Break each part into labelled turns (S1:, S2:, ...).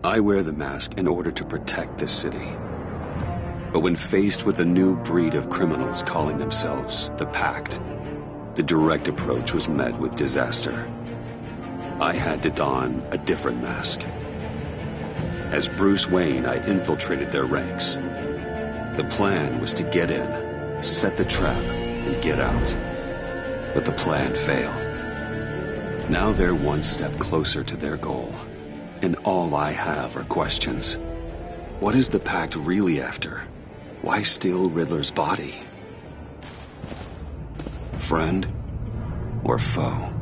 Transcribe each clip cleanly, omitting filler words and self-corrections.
S1: I wear the mask in order to protect this city. But when faced with a new breed of criminals calling themselves the Pact, the direct approach was met with disaster. I had to don a different mask. As Bruce Wayne, I infiltrated their ranks. The plan was to get in, set the trap, and get out. But the plan failed. Now they're one step closer to their goal, and all I have are questions. What is the Pact really after? Why steal Riddler's body? Friend or foe?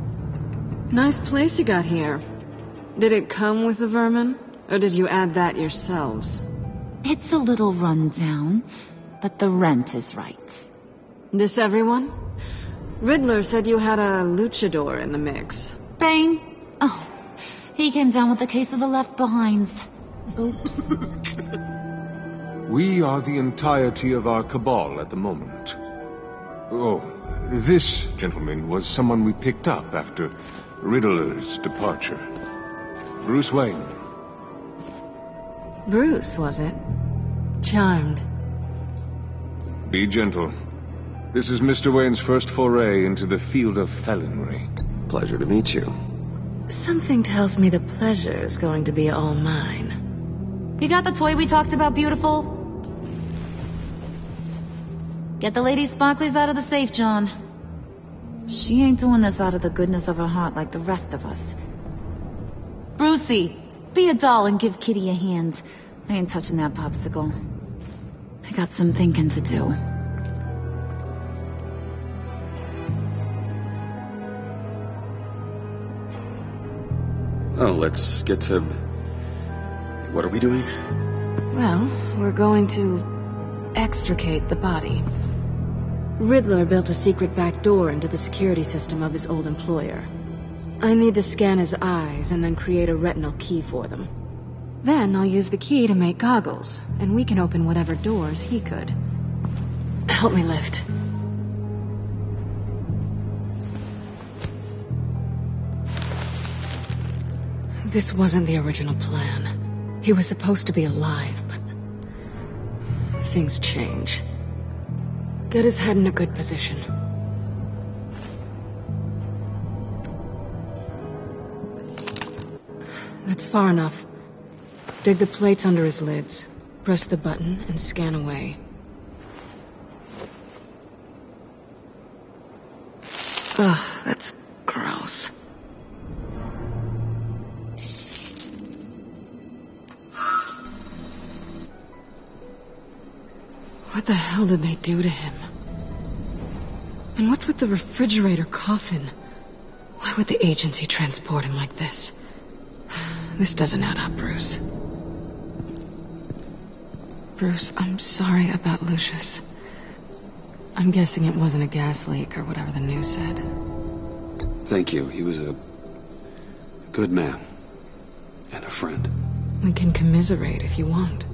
S2: Nice place you got here. Did it come with the vermin, or did you add that yourselves?
S3: It's a little run down, but the rent is right.
S2: This everyone? Riddler said you had a luchador in the mix.
S3: Bang! Oh, he came down with a case of the left-behinds. Oops.
S4: We are the entirety of our cabal at the moment. Oh, this gentleman was someone we picked up after Riddler's departure. Bruce Wayne.
S2: Bruce, was it? Charmed.
S4: Be gentle. This is Mr. Wayne's first foray into the field of felonry.
S1: Pleasure to meet you.
S2: Something tells me the pleasure is going to be all mine.
S3: You got the toy we talked about, beautiful? Get the lady sparklies out of the safe, John. She ain't doing this out of the goodness of her heart like the rest of us. Brucey, be a doll and give Kitty a hand. I ain't touching that popsicle. I got some thinking to do.
S1: Oh, let's get to... What are we doing?
S2: Well, we're going to extricate the body. Riddler built a secret back door into the security system of his old employer. I need to scan his eyes and then create a retinal key for them. Then I'll use the key to make goggles, and we can open whatever doors he could. Help me lift. This wasn't the original plan. He was supposed to be alive, but things change. Get his head in a good position. That's far enough. Dig the plates under his lids. Press the button and scan away. Ugh, that's gross. What the hell did they do to him? And what's with the refrigerator coffin? Why would the agency transport him like this? This doesn't add up, Bruce. Bruce, I'm sorry about Lucius. I'm guessing it wasn't a gas leak or whatever the news said.
S1: Thank you. He was a good man. And a friend.
S2: We can commiserate if you want.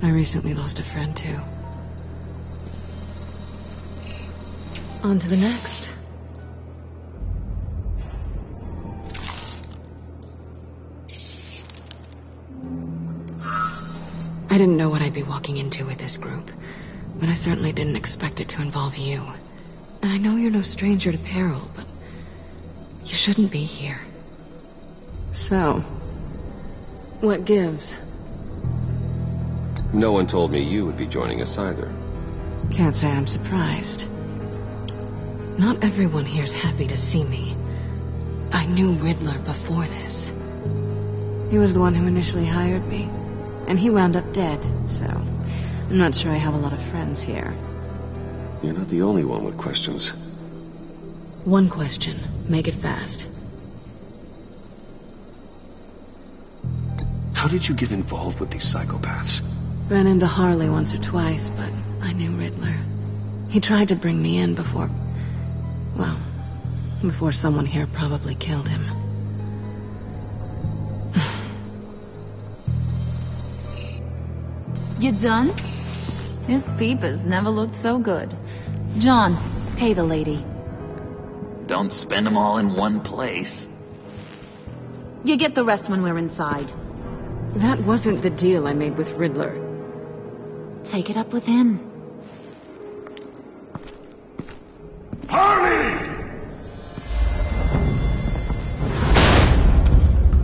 S2: I recently lost a friend, too. On to the next. I didn't know what I'd be walking into with this group, but I certainly didn't expect it to involve you. And I know you're no stranger to peril, but you shouldn't be here. So, what gives?
S5: No one told me you would be joining us either.
S2: Can't say I'm surprised. Not everyone here's happy to see me. I knew Riddler before this. He was the one who initially hired me, and he wound up dead, so I'm not sure I have a lot of friends here.
S1: You're not the only one with questions.
S2: One question. Make it fast.
S1: How did you get involved with these psychopaths?
S2: Ran into Harley once or twice, but I knew Riddler. He tried to bring me in before... well, before someone here probably killed him.
S3: You done? His peepers never looked so good. John, pay the lady.
S6: Don't spend them all in one place.
S3: You get the rest when we're inside.
S2: That wasn't the deal I made with Riddler.
S3: Take it up with him.
S7: Harley!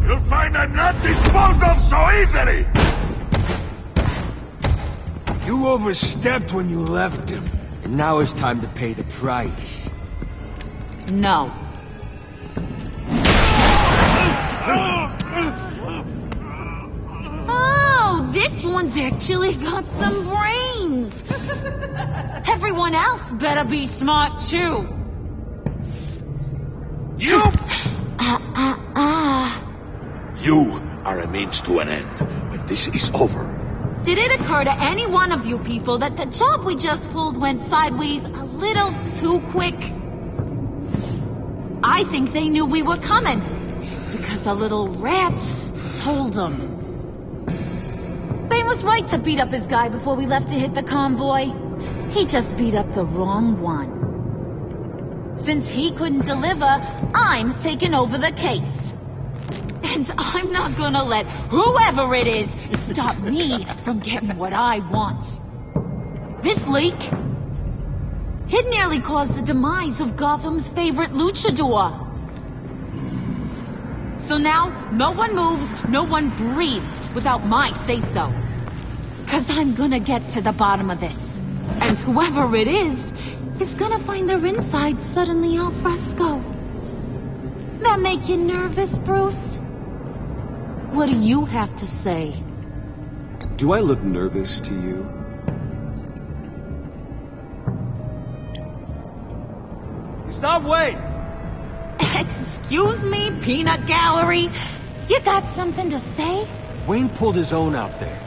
S7: You'll find I'm not disposed of so easily!
S8: You overstepped when you left him, and now it's time to pay the price.
S3: No. Oh, this one's actually got some brains. Everyone else better be smart too.
S7: You! You are a means to an end. When this is over,
S3: Did it occur to any one of you people that the job we just pulled went sideways a little too quick? I think they knew we were coming, because a little rat told them. They was right to beat up his guy before we left to hit the convoy. He just beat up the wrong one. Since he couldn't deliver, I'm taking over the case. And I'm not gonna let whoever it is stop me from getting what I want. This leak, it nearly caused the demise of Gotham's favorite luchador. So now, no one moves, no one breathes without my say-so. 'Cause I'm gonna get to the bottom of this. And whoever it is gonna find their insides suddenly al fresco. That make you nervous, Bruce? What do you have to say?
S1: Do I look nervous to you?
S8: Stop waiting!
S3: Excuse me, peanut gallery? You got something to say?
S8: Wayne pulled his own out there.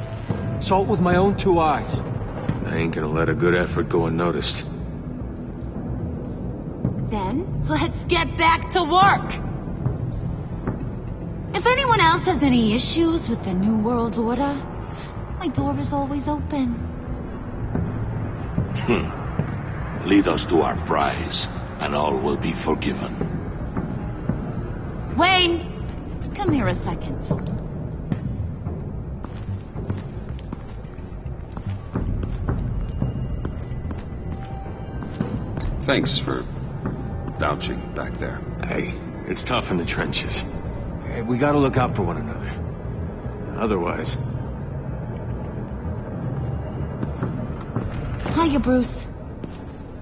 S8: Saw it with my own 2 eyes.
S4: I ain't gonna let a good effort go unnoticed.
S3: Then, let's get back to work. If anyone else has any issues with the New World Order, my door is always open.
S7: lead us to our prize, and all will be forgiven.
S3: Wayne, come here a second.
S1: Thanks for vouching back there.
S4: Hey, it's tough in the trenches. Hey, we gotta look out for one another. Otherwise...
S3: Hiya, Bruce.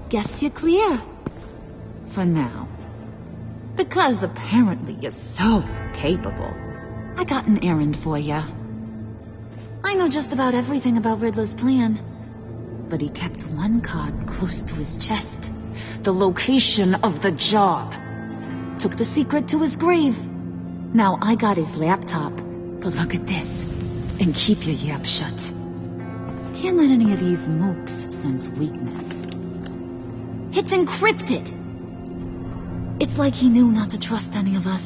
S3: Guess you're clear. For now. Because apparently you're so capable. I got an errand for ya. I know just about everything about Riddler's plan. But he kept one card close to his chest. The location of the job. Took the secret to his grave. Now I got his laptop. But look at this. And keep your yap shut. Can't let any of these mooks sense weakness. It's encrypted. It's like he knew not to trust any of us.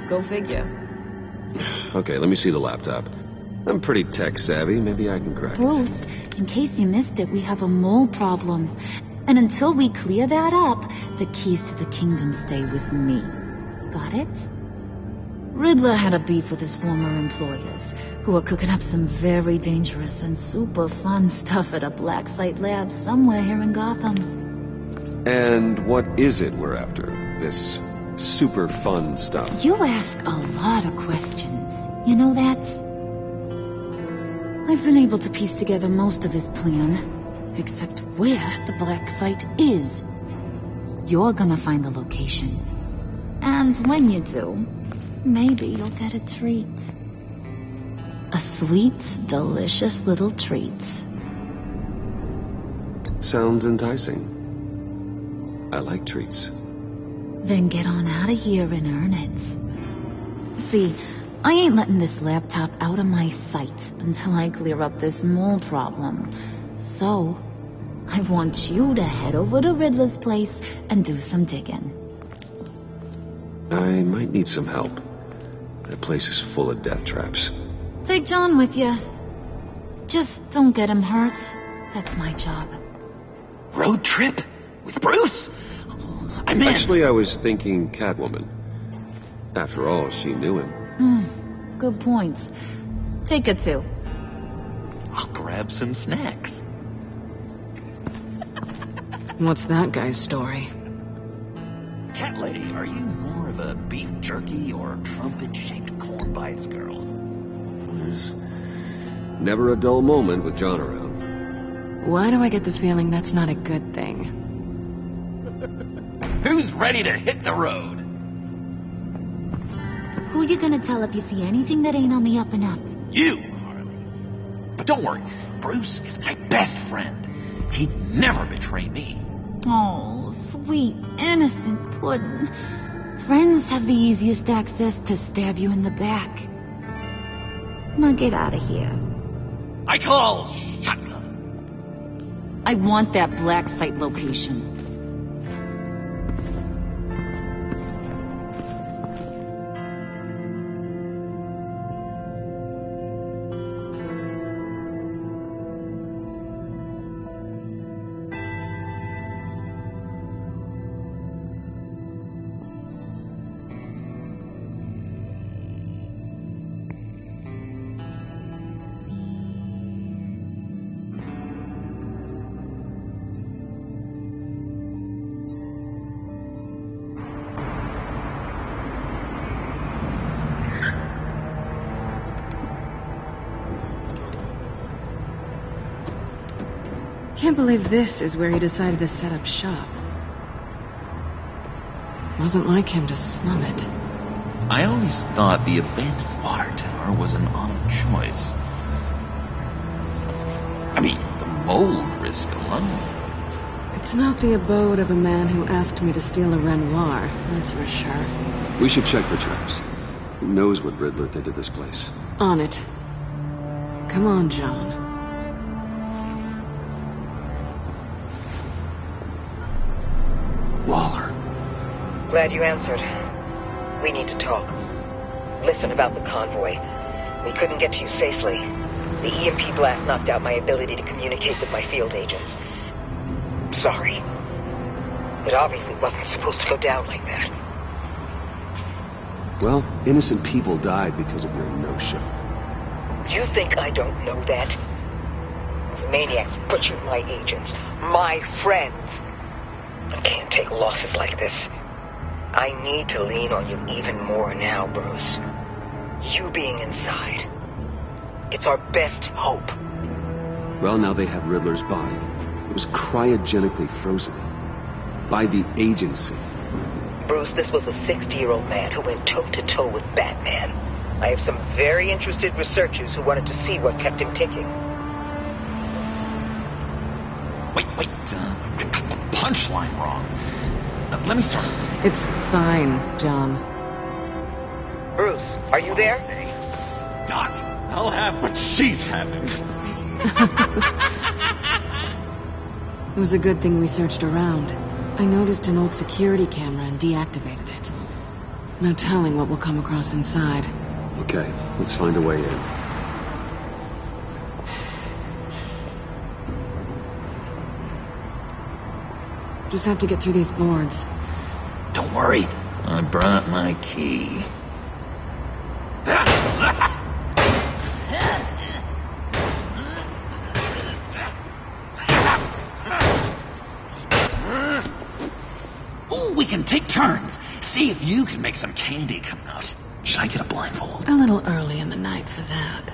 S3: Go figure.
S1: Okay, let me see the laptop. I'm pretty tech savvy. Maybe I can crack it.
S3: Bruce, in case you missed it, we have a mole problem. And until we clear that up, the keys to the kingdom stay with me. Got it? Riddler had a beef with his former employers, who are cooking up some very dangerous and super fun stuff at a black site lab somewhere here in Gotham.
S1: And what is it we're after? This super fun stuff?
S3: You ask a lot of questions. You know that? I've been able to piece together most of his plan, except where the black site is. You're gonna find the location. And when you do, maybe you'll get a treat. A sweet, delicious little treat.
S1: Sounds enticing. I like treats.
S3: Then get on out of here and earn it. See, I ain't letting this laptop out of my sight until I clear up this mole problem. So, I want you to head over to Riddler's place and do some digging.
S1: I might need some help. That place is full of death traps.
S3: Take John with you. Just don't get him hurt. That's my job.
S6: Road trip? With Bruce? I'm in.
S1: Actually, I was thinking Catwoman. After all, she knew him.
S3: Good point. Take a 2.
S6: I'll grab some snacks.
S2: What's that guy's story?
S6: Cat lady, are you more of a beef jerky or trumpet-shaped corn bites girl?
S1: There's never a dull moment with John around.
S2: Why do I get the feeling that's not a good thing?
S6: Who's ready to hit the road?
S3: Who you gonna tell if you see anything that ain't on the up and up?
S6: You, Harley. But don't worry, Bruce is my best friend. He'd never betray me.
S3: Oh, sweet, innocent puddin'. Friends have the easiest access to stab you in the back. Now get out of here.
S6: I call shotgun.
S3: I want that black site location.
S2: Can't believe this is where he decided to set up shop. Wasn't like him to slum it.
S6: I always thought the abandoned water tower was an odd choice. I mean, the mold risk alone.
S2: It's not the abode of a man who asked me to steal a Renoir, that's for sure.
S1: We should check for traps. Who knows what Riddler did to this place?
S2: On it. Come on, John.
S1: Waller.
S9: Glad you answered. We need to talk. Listen about the convoy. We couldn't get to you safely. The EMP blast knocked out my ability to communicate with my field agents. Sorry. It obviously wasn't supposed to go down like that.
S1: Well, innocent people died because of your no-show.
S9: You think I don't know that? Those maniacs butchered my agents, my friends. I can't take losses like this. I need to lean on you even more now, Bruce. You being inside. It's our best hope.
S1: Well, now they have Riddler's body. It was cryogenically frozen. By the agency.
S9: Bruce, this was a 60-year-old man who went toe-to-toe with Batman. I have some very interested researchers who wanted to see what kept him ticking.
S6: Wait, I got the punchline wrong. Let me start.
S2: It's fine, John.
S9: Bruce, are you there?
S6: Doc, I'll have what she's having.
S2: It was a good thing we searched around. I noticed an old security camera and deactivated it. No telling what we'll come across inside.
S1: Okay, let's find a way in.
S2: Just have to get through these boards.
S6: Don't worry, I brought my key. Ooh, we can take turns. See if you can make some candy come out. Should I get a blindfold?
S2: A little early in the night for that.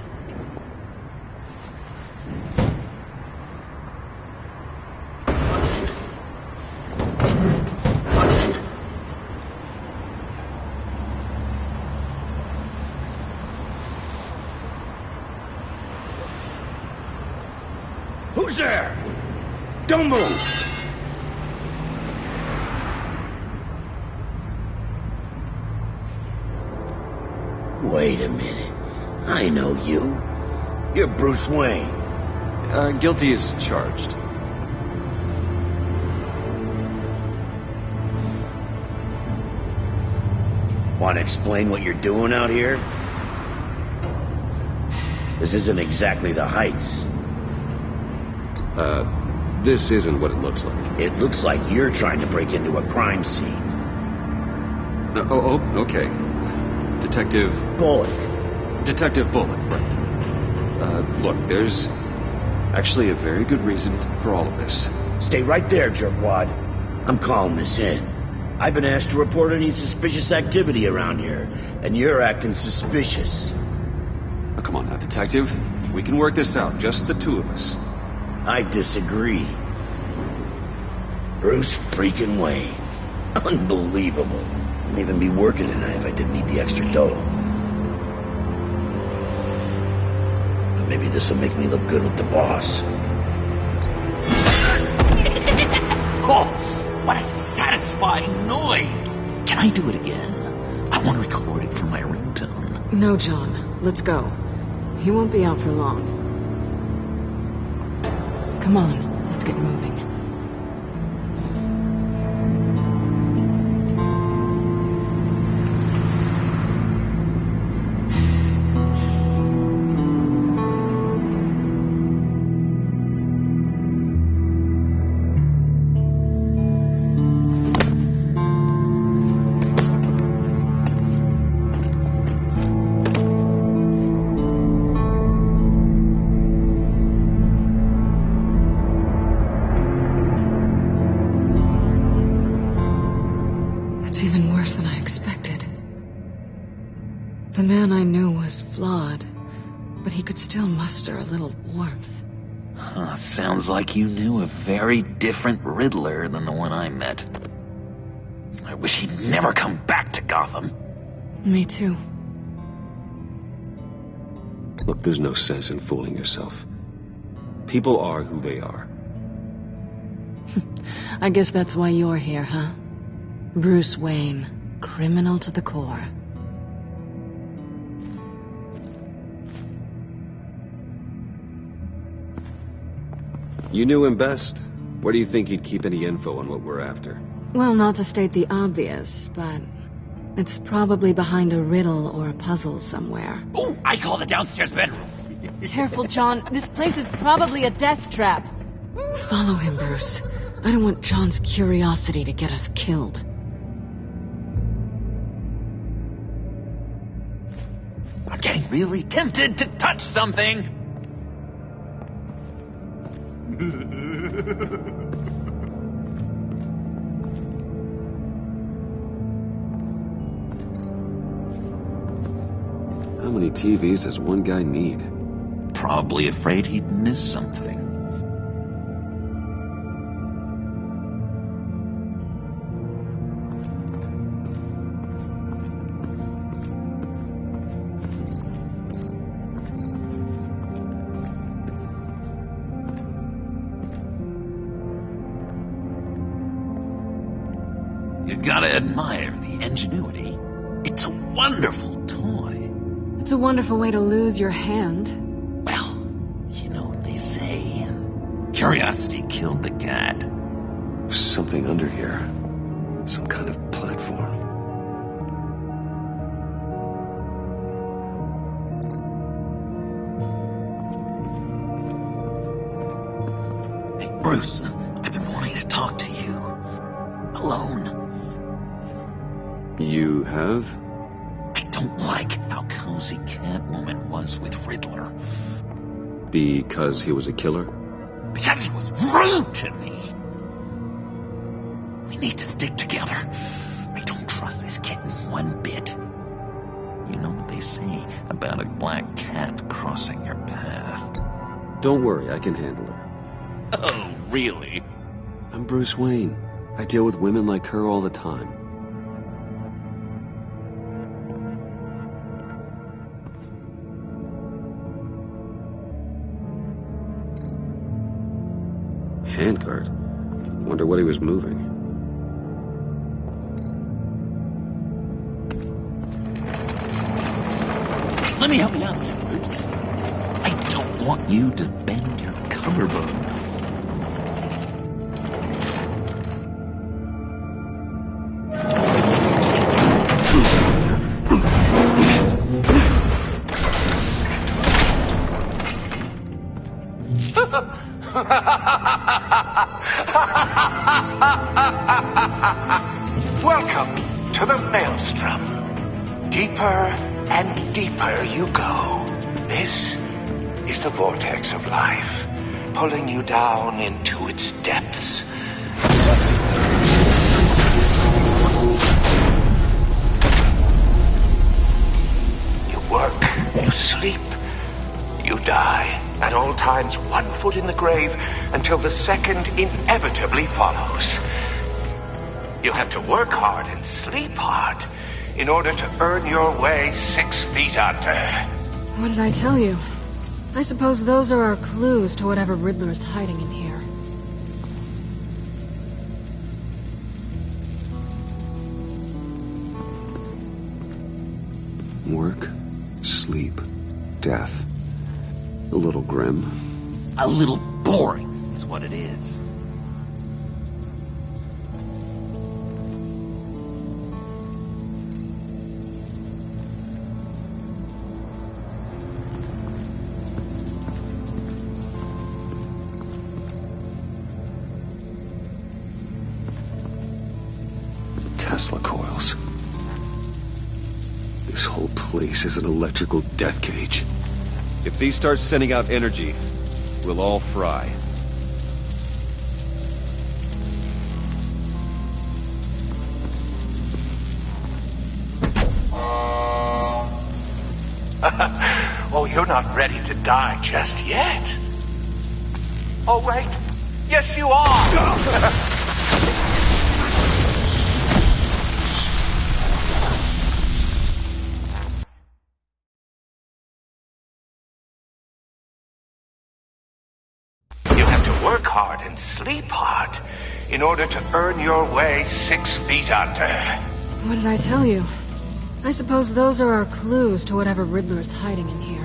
S8: Who's there? Don't move!
S7: Wait a minute. I know you. You're Bruce Wayne.
S5: Guilty as charged.
S7: Want to explain what you're doing out here? This isn't exactly the Heights.
S1: This isn't what it looks like.
S7: It looks like you're trying to break into a crime scene.
S1: Okay. Detective
S7: Bullock.
S1: Detective Bullock, right. Look, there's actually a very good reason for all of this.
S7: Stay right there, jerkwad. I'm calling this in. I've been asked to report any suspicious activity around here, and you're acting suspicious.
S1: Oh, come on now, detective. We can work this out, just the two of us.
S7: I disagree. Bruce freaking Wayne. Unbelievable. Wouldn't even be working tonight if I didn't need the extra dough. But maybe this'll make me look good with the boss.
S6: Oh, what a satisfying noise! Can I do it again? I want to record it for my ringtone.
S2: No, John. Let's go. He won't be out for long. Come on, let's get moving. It's even worse than I expected. The man I knew was flawed, but he could still muster a little warmth.
S6: Sounds like you knew a very different Riddler than the one I met. I wish he'd never come back to Gotham.
S2: Me too.
S1: Look, there's no sense in fooling yourself. People are who they are.
S2: I guess that's why you're here, huh? Bruce Wayne, criminal to the core.
S1: You knew him best. Where do you think he'd keep any info on what we're after?
S2: Well, not to state the obvious, but it's probably behind a riddle or a puzzle somewhere.
S6: Oh, I call the downstairs bedroom.
S2: Careful, John. This place is probably a death trap. Follow him, Bruce. I don't want John's curiosity to get us killed.
S6: I'm getting really tempted to touch something.
S1: How many TVs does one guy need?
S6: Probably afraid he'd miss something. You gotta admire the ingenuity. It's a wonderful toy.
S2: It's a wonderful way to lose your hand.
S6: Well, you know what they say. Curiosity killed the cat.
S1: There's something under here. Some kind of platform.
S6: Hey, Bruce, I've been wanting to talk to you. Alone.
S1: You have?
S6: I don't like how cozy Catwoman was with Riddler.
S1: Because he was a killer?
S6: Because he was rude to me. We need to stick together. I don't trust this kitten one bit. You know what they say about a black cat crossing your path.
S1: Don't worry, I can handle her.
S6: Oh, really?
S1: I'm Bruce Wayne. I deal with women like her all the time. Handguard? Wonder what he was moving.
S6: Let me help you out there, Bruce. I don't want you to bend your collarbone.
S10: Welcome to the Maelstrom. Deeper and deeper you go. This is the vortex of life, pulling you down into its depths. You work, you sleep, you die. At all times, 1 foot in the grave until the second inevitably follows. You have to work hard and sleep hard in order to earn your way 6 feet under.
S2: What did I tell you? I suppose those are our clues to whatever Riddler's hiding in here.
S1: Work, sleep, death. A little grim.
S6: A little boring is what it is.
S1: Tesla coils. This whole place is an electrical death cage.
S5: If these start sending out energy, we'll all fry.
S10: Oh, you're not ready to die just yet. Oh, wait. Yes, you are. Work hard and sleep hard in order to earn your way 6 feet under.
S2: What did I tell you? I suppose those are our clues to whatever Riddler's hiding in here.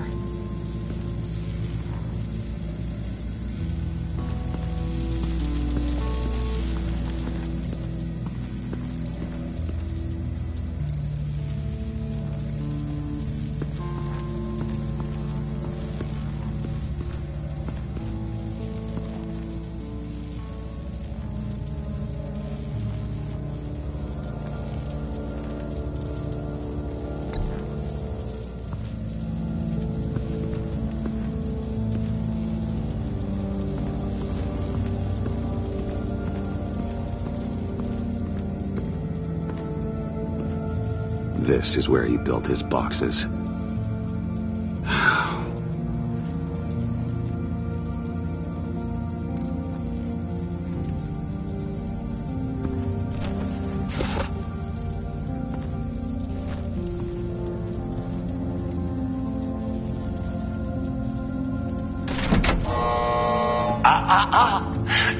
S1: This is where he built his boxes.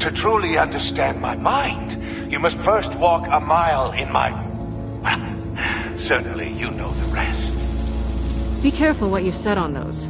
S10: To truly understand my mind, you must first walk a mile in my... Well, certainly you know the rest.
S2: Be careful what you said on those.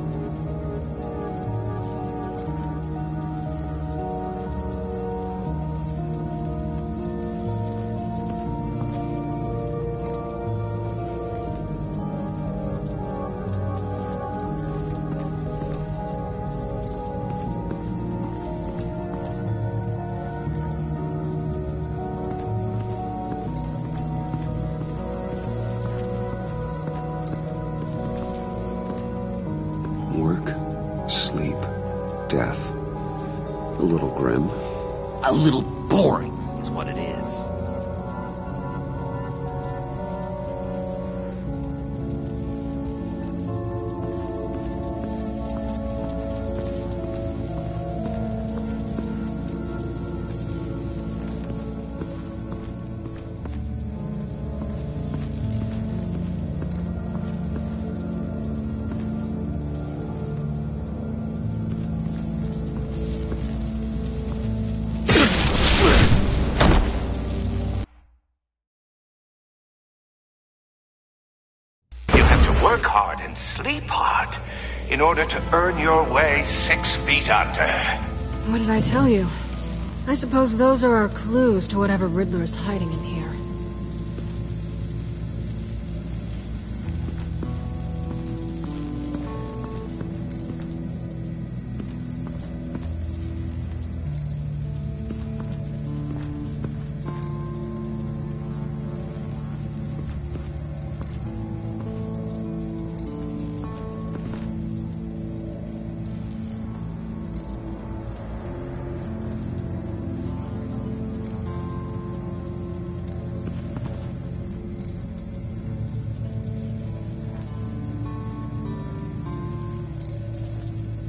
S1: Sleep, death. A little grim.
S6: A little boring is what it is.
S10: Work hard and sleep hard in order to earn your way 6 feet under.
S2: What did I tell you? I suppose those are our clues to whatever Riddler's hiding in here.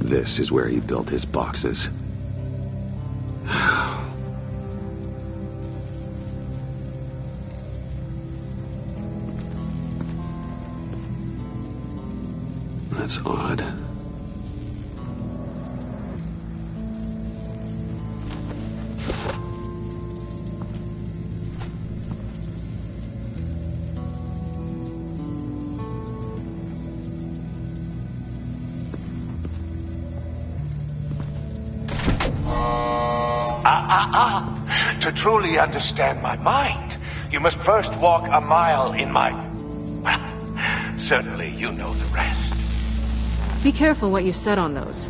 S1: This is where he built his boxes. That's odd.
S10: To truly understand my mind, you must first walk a mile in my... Well, certainly you know the rest.
S2: Be careful what you set on those.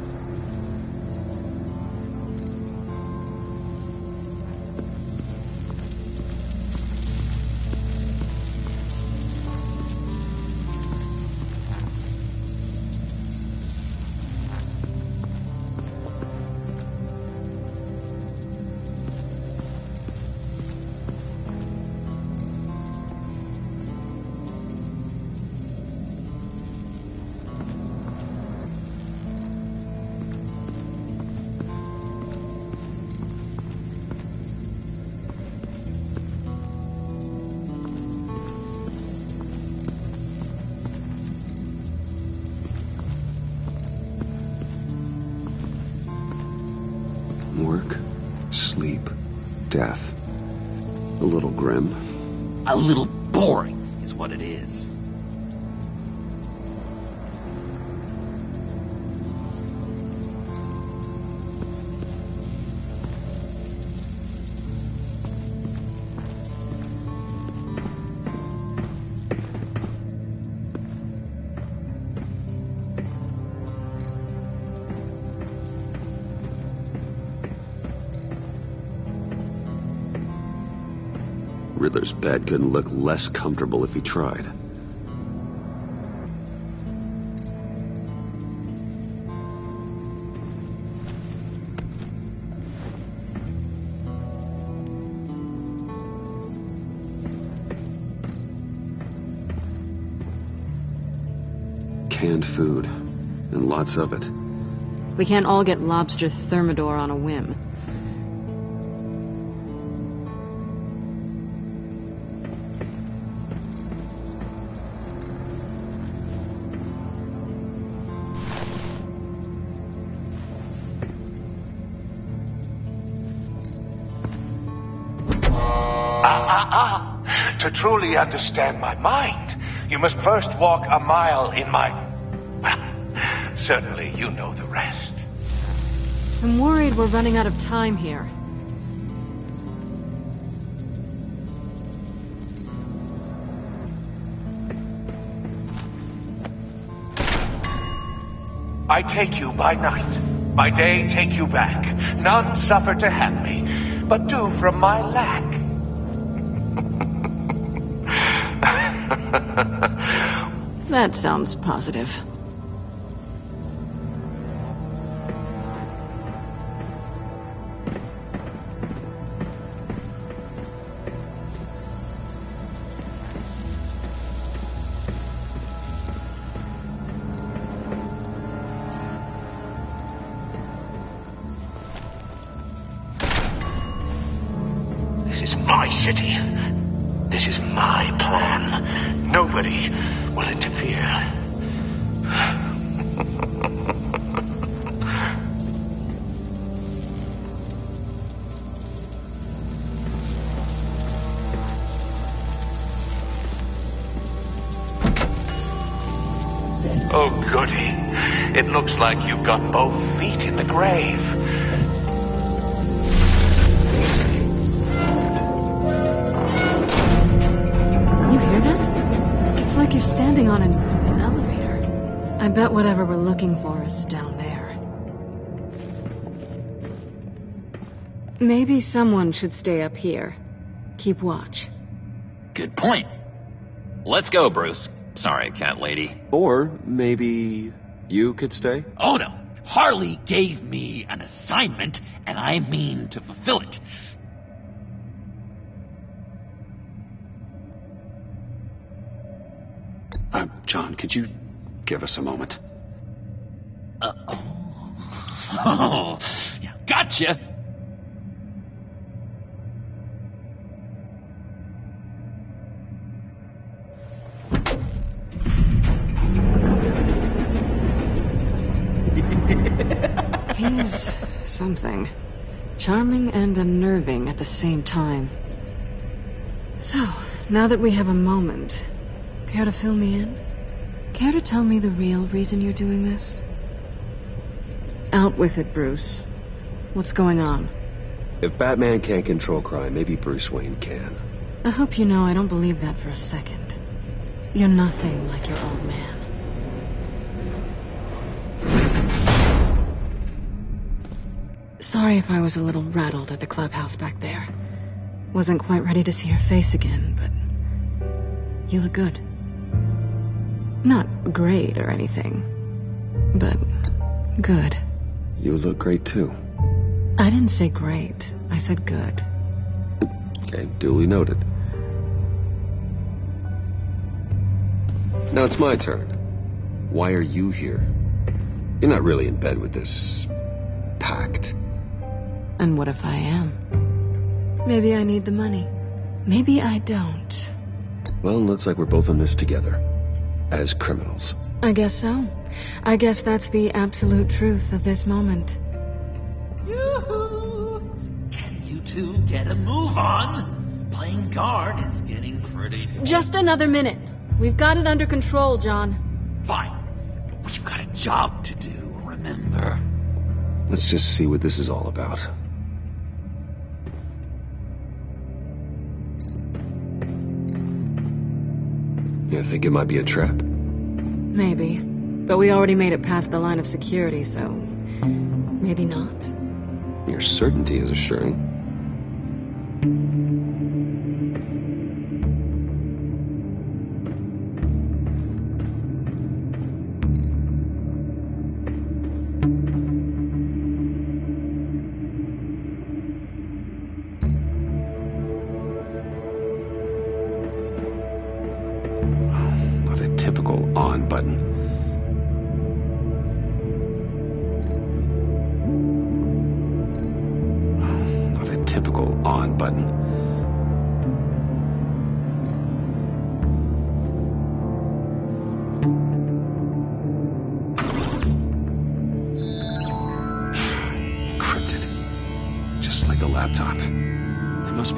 S1: Work, sleep, death. A little grim.
S6: A little boring is what it is.
S1: Riddler's bed couldn't look less comfortable if he tried. Canned food, and lots of it.
S2: We can't all get lobster thermidor on a whim.
S10: To truly understand my mind, you must first walk a mile in my... Well, certainly you know the rest.
S2: I'm worried we're running out of time here.
S10: I take you by night. By day take you back. None suffer to have me, but do from my lack.
S2: That sounds positive.
S10: This is my city. This is my plan. Nobody will interfere. Oh, goody. It looks like you've got both feet in the grave.
S2: You hear that? It's like you're standing on an elevator. I bet whatever we're looking for is down there. Maybe someone should stay up here. Keep watch.
S6: Good point. Let's go, Bruce. Sorry, cat lady.
S1: Or maybe you could stay?
S6: Oh, no. Harley gave me an assignment, and I mean to fulfill it.
S1: John, could you give us a moment?
S6: Oh. Oh, yeah, gotcha!
S2: He's something. Charming and unnerving at the same time. So, now that we have a moment, care to fill me in? Care to tell me the real reason you're doing this? Out with it, Bruce. What's going on?
S1: If Batman can't control crime, maybe Bruce Wayne can.
S2: I hope you know I don't believe that for a second. You're nothing like your old man. Sorry if I was a little rattled at the clubhouse back there. Wasn't quite ready to see your face again, but you look good. Not great or anything, but good.
S1: You look great, too.
S2: I didn't say great. I said good.
S1: Okay, duly noted. Now it's my turn. Why are you here? You're not really in bed with this pact.
S2: And what if I am? Maybe I need the money. Maybe I don't.
S1: Well, looks like we're both in this together. As criminals.
S2: I guess so. I guess that's the absolute truth of this moment.
S6: Yoo-hoo! Can you two get a move on? Playing guard is getting pretty...
S2: Just another minute. We've got it under control, John.
S6: Fine. We've got a job to do, remember?
S1: Let's just see what this is all about. You think it might be a trap?
S2: Maybe. But we already made it past the line of security, so... maybe not.
S1: Your certainty is assuring.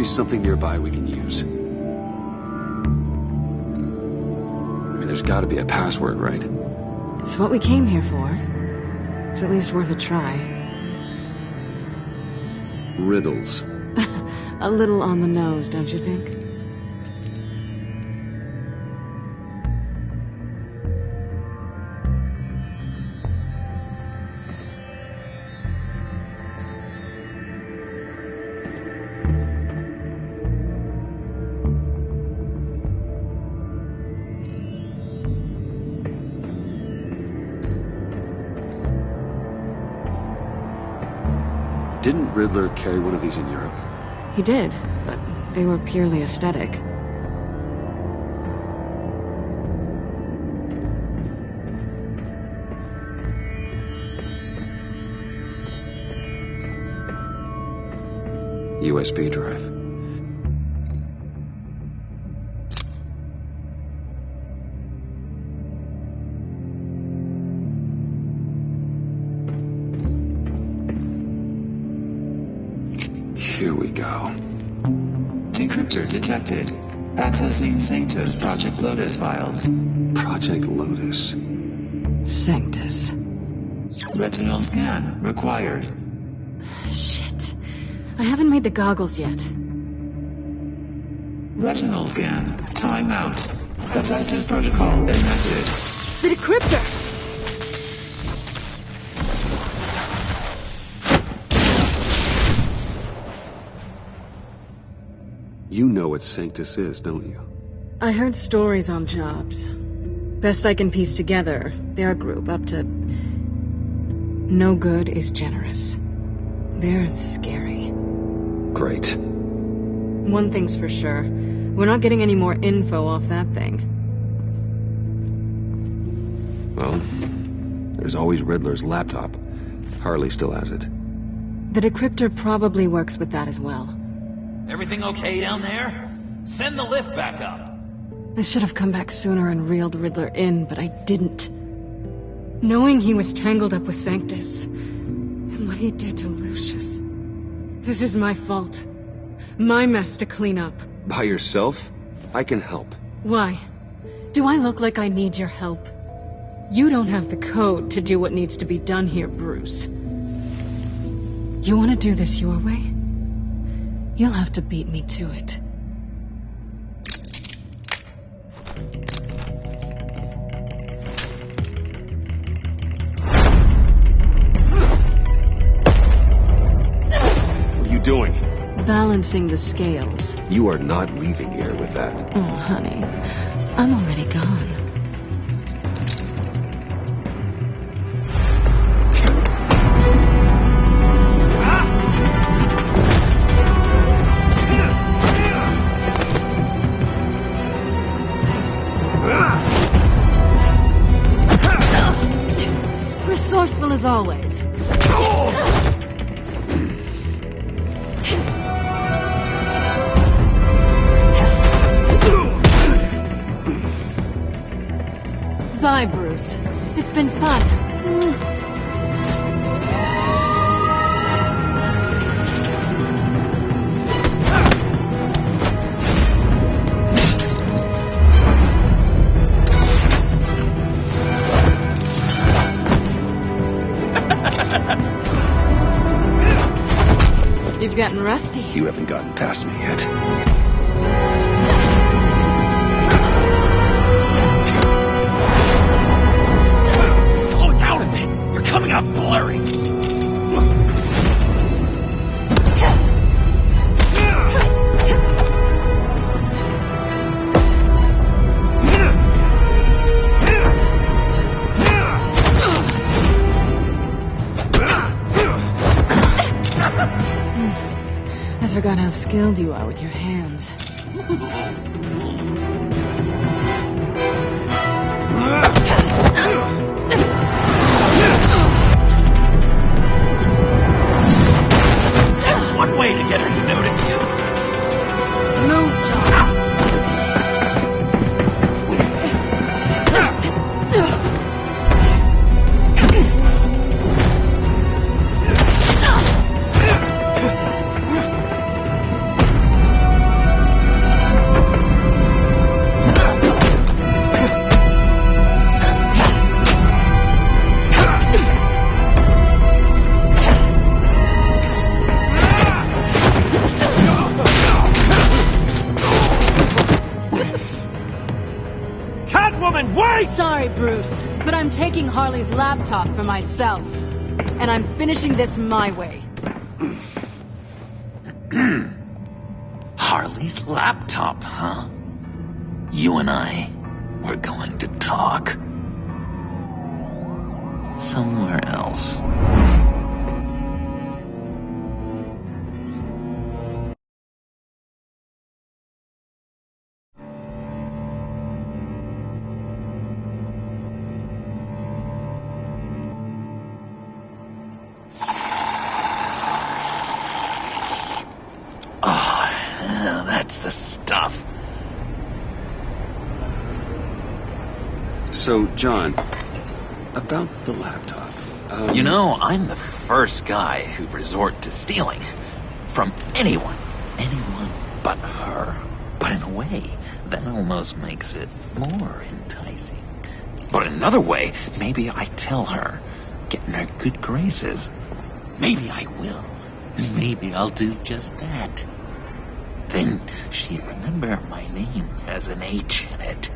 S1: Something nearby we can use. I mean, there's got to be a password, right?
S2: It's what we came here for. It's at least worth a try.
S1: Riddles.
S2: A little on the nose, don't you think?
S1: Didn't Riddler carry one of these in Europe?
S2: He did, but they were purely aesthetic.
S1: USB drive. Here we go.
S11: Decryptor detected. Accessing Sanctus Project Lotus files.
S1: Project Lotus.
S2: Sanctus.
S11: Retinal scan required.
S2: Shit. I haven't made the goggles yet.
S11: Retinal scan. Timeout. Hephaestus protocol enacted.
S2: The decryptor!
S1: You know what Sanctus is, don't you?
S2: I heard stories on jobs. Best I can piece together, their group up to... no good is generous. They're scary.
S1: Great.
S2: One thing's for sure. We're not getting any more info off that thing.
S1: Well, there's always Riddler's laptop. Harley still has it.
S2: The decryptor probably works with that as well.
S12: Everything okay down there? Send the lift back up.
S2: I should have come back sooner and reeled Riddler in, but I didn't. Knowing he was tangled up with Sanctus, and what he did to Lucius. This is my fault. My mess to clean up.
S1: By yourself? I can help.
S2: Why? Do I look like I need your help? You don't have the code to do what needs to be done here, Bruce. You want to do this your way? You'll have to beat me to it.
S1: What are you doing?
S2: Balancing the scales.
S1: You are not leaving here with that.
S2: Oh, honey. I'm already gone. Resourceful as always. Bye, Bruce. It's been fun. You've gotten rusty.
S1: You haven't gotten past me yet.
S12: Slow down a bit. You're coming up blurry.
S2: I forgot how skilled you are with your hands.
S12: That's one way to get her to notice you.
S2: Move, John. Sorry, Bruce, but I'm taking Harley's laptop for myself. And I'm finishing this my way.
S6: Harley's laptop, huh? You and I, we're going to talk. Somewhere else. That's the stuff.
S1: So, John, about the laptop.
S6: You know, I'm the first guy who'd resort to stealing. From anyone. Anyone but her. But in a way, that almost makes it more enticing. But in another way, maybe I tell her, get in her good graces. Maybe I will. And maybe I'll do just that. Then she'd remember my name has an H in it.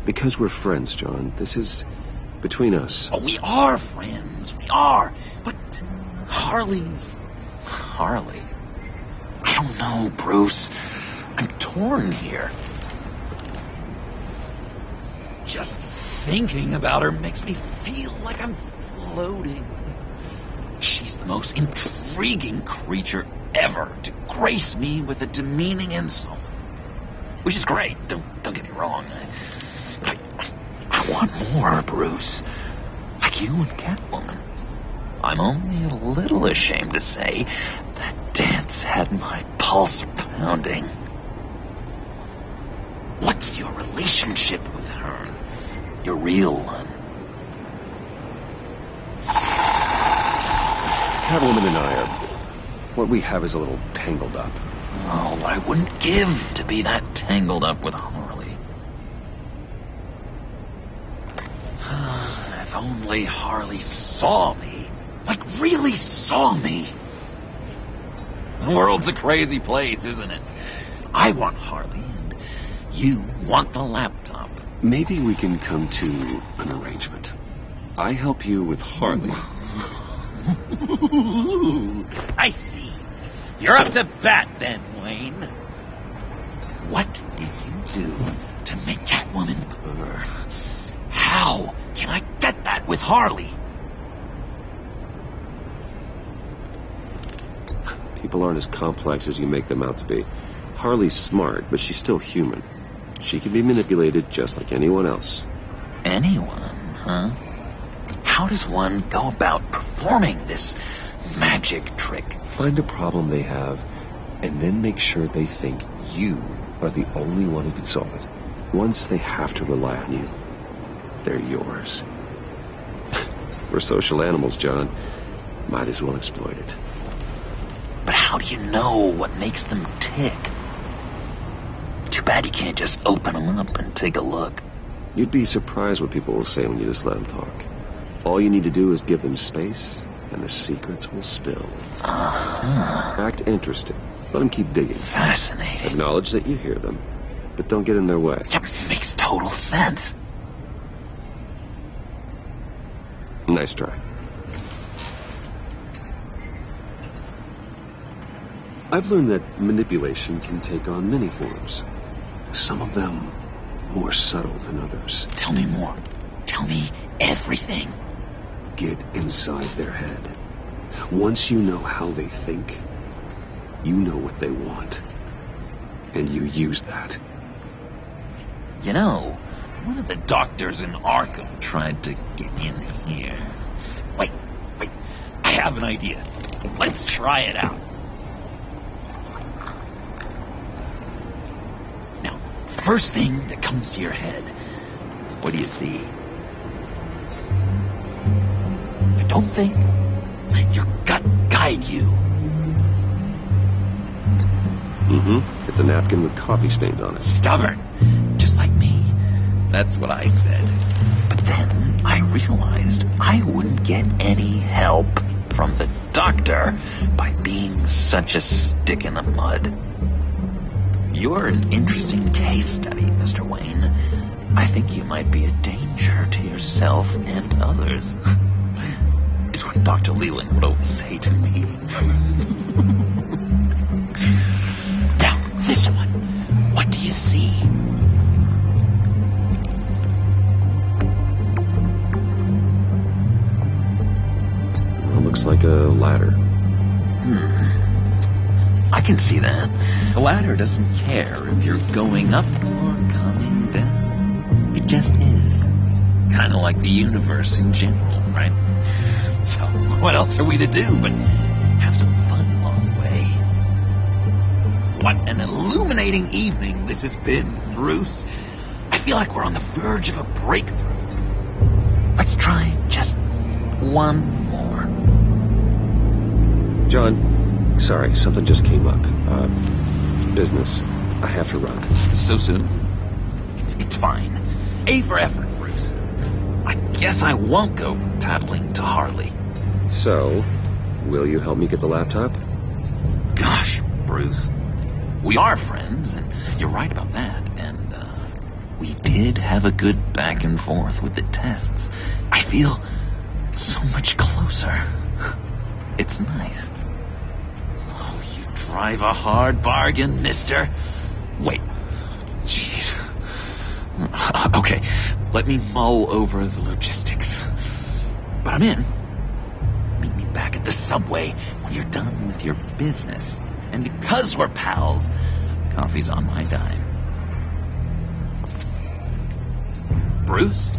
S1: Because we're friends, John. This is between us.
S6: Oh, we are friends. We are. But Harley's Harley. I don't know, Bruce. I'm torn here. Just thinking about her makes me feel like I'm floating. She's the most intriguing creature ever to grace me with a demeaning insult. Which is great, don't get me wrong. I want more, Bruce. Like you and Catwoman. I'm only a little ashamed to say that dance had my pulse pounding. What's your relationship with her? Your real one?
S1: Catwoman and I are... what we have is a little tangled up.
S6: Oh, what I wouldn't give to be that tangled up with Harley. If only Harley saw me. Like, really saw me. The world's a crazy place, isn't it? I want Harley, and you want the laptop.
S1: Maybe we can come to an arrangement. I help you with Harley.
S6: I see. You're up to bat then, Wayne. What did you do to make Catwoman purr? How can I get that with Harley?
S1: People aren't as complex as you make them out to be. Harley's smart, but she's still human. She can be manipulated just like anyone else.
S6: Anyone, huh? How does one go about performing this magic trick?
S1: Find a problem they have, and then make sure they think you are the only one who can solve it. Once they have to rely on you, they're yours. We're social animals, John. Might as well exploit it.
S6: But how do you know what makes them tick? Too bad you can't just open them up and take a look.
S1: You'd be surprised what people will say when you just let them talk. All you need to do is give them space, and the secrets will spill. Act interested. Let them keep digging.
S6: Fascinating.
S1: Acknowledge that you hear them, but don't get in their way.
S6: Yep, makes total sense.
S1: Nice try. I've learned that manipulation can take on many forms. Some of them more subtle than others.
S6: Tell me more. Tell me everything.
S1: Get inside their head. Once you know how they think, you know what they want. And you use that.
S6: You know, one of the doctors in Arkham tried to get in here. Wait. I have an idea. Let's try it out. Now, first thing that comes to your head, what do you see? Don't think. Let your gut guide you.
S1: Mm-hmm. It's a napkin with coffee stains on it.
S6: Stubborn. Just like me. That's what I said. But then I realized I wouldn't get any help from the doctor by being such a stick in the mud. You're an interesting case study, Mr. Wayne. I think you might be a danger to yourself and others. Is what Dr. Leland would always say to me. Now, this one. What do you see?
S1: Well, it looks like a ladder.
S6: I can see that. The ladder doesn't care if you're going up or coming down. It just is. Kind of like the universe in general, right? So, what else are we to do but have some fun along the way? What an illuminating evening this has been, Bruce. I feel like we're on the verge of a breakthrough. Let's try just one more.
S1: John, sorry, something just came up. It's business. I have to run.
S6: So soon? It's fine. A for effort, Bruce. I guess I won't go tattling to Harley.
S1: So, will you help me get the laptop?
S6: Gosh, Bruce. We are friends, and you're right about that. And, we did have a good back and forth with the tests. I feel so much closer. It's nice. Oh, you drive a hard bargain, mister. Wait. Jeez. Okay, let me mull over the logistics. But I'm in. Meet me back at the subway when you're done with your business. And because we're pals, coffee's on my dime. Bruce?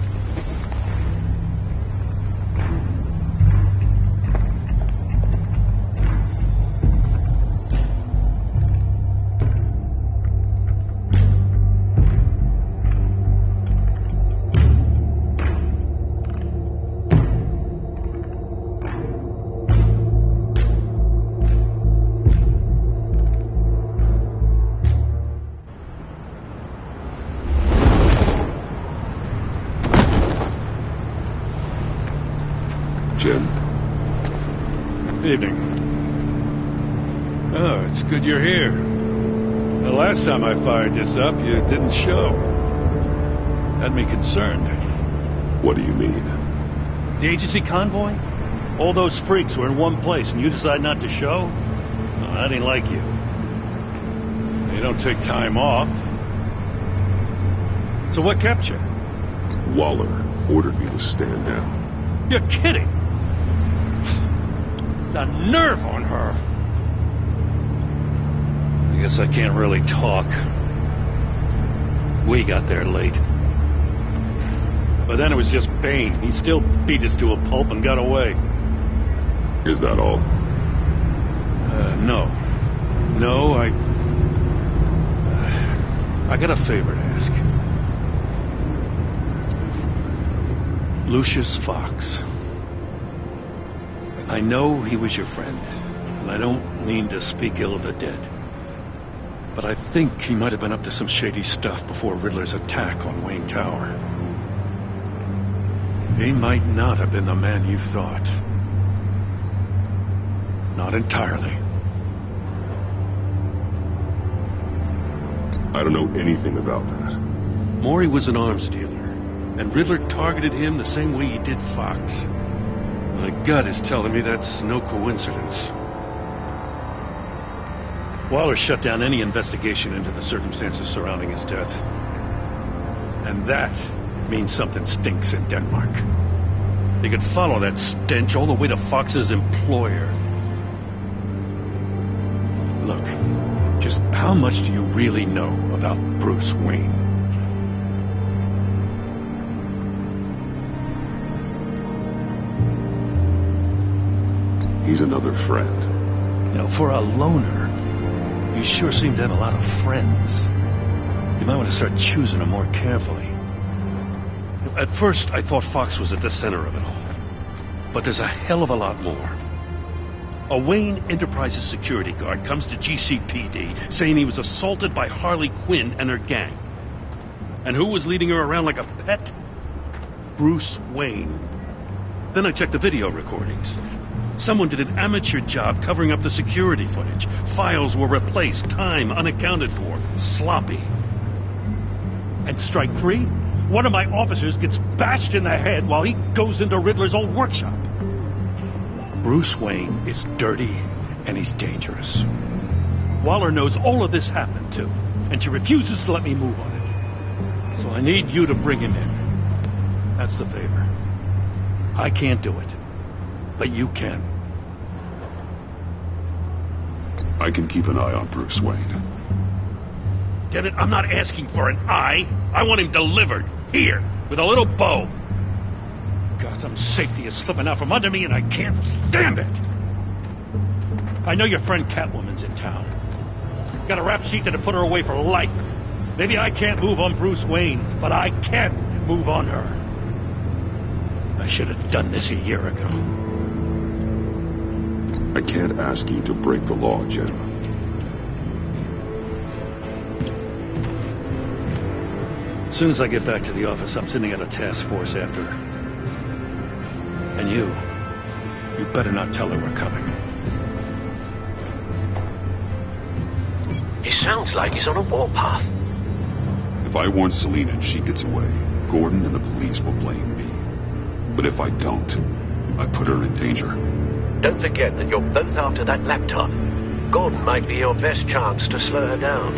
S13: Oh, it's good you're here. The last time I fired this up, you didn't show. Had me concerned.
S1: What do you mean?
S13: The agency convoy? All those freaks were in one place and you decide not to show? Well, that ain't like you. You don't take time off. So what kept you?
S1: Waller ordered me to stand down.
S13: You're kidding! The nerve on her! I guess I can't really talk. We got there late. But then it was just Bane. He still beat us to a pulp and got away.
S1: Is that all?
S13: No. No, I got a favor to ask. Lucius Fox. I know he was your friend, and I don't mean to speak ill of the dead. But I think he might have been up to some shady stuff before Riddler's attack on Wayne Tower. He might not have been the man you thought. Not entirely.
S1: I don't know anything about that.
S13: Maury was an arms dealer, and Riddler targeted him the same way he did Fox. My gut is telling me that's no coincidence. Waller shut down any investigation into the circumstances surrounding his death. And that means something stinks in Denmark. They could follow that stench all the way to Fox's employer. Look, just how much do you really know about Bruce Wayne?
S1: He's another friend.
S13: Now, for a loner, you sure seem to have a lot of friends. You might want to start choosing them more carefully. At first, I thought Fox was at the center of it all. But there's a hell of a lot more. A Wayne Enterprises security guard comes to GCPD saying he was assaulted by Harley Quinn and her gang. And who was leading her around like a pet? Bruce Wayne. Then I checked the video recordings. Someone did an amateur job covering up the security footage. Files were replaced, time unaccounted for, sloppy. And strike three? One of my officers gets bashed in the head while he goes into Riddler's old workshop. Bruce Wayne is dirty and he's dangerous. Waller knows all of this happened too, and she refuses to let me move on it. So I need you to bring him in. That's the favor. I can't do it, but you can.
S1: I can keep an eye on Bruce Wayne.
S13: Damn it, I'm not asking for an eye. I want him delivered, here, with a little bow. Gotham's safety is slipping out from under me and I can't stand it. I know your friend Catwoman's in town. Got a rap sheet that'll put her away for life. Maybe I can't move on Bruce Wayne, but I can move on her. I should have done this a year ago.
S1: I can't ask you to break the law, Jim.
S13: As soon as I get back to the office, I'm sending out a task force after her. And you better not tell her we're coming.
S10: He sounds like he's on a warpath.
S1: If I warn Selina and she gets away, Gordon and the police will blame me. But if I don't, I put her in danger.
S10: Don't forget that you're both after that laptop. Gordon might be your best chance to slow her down.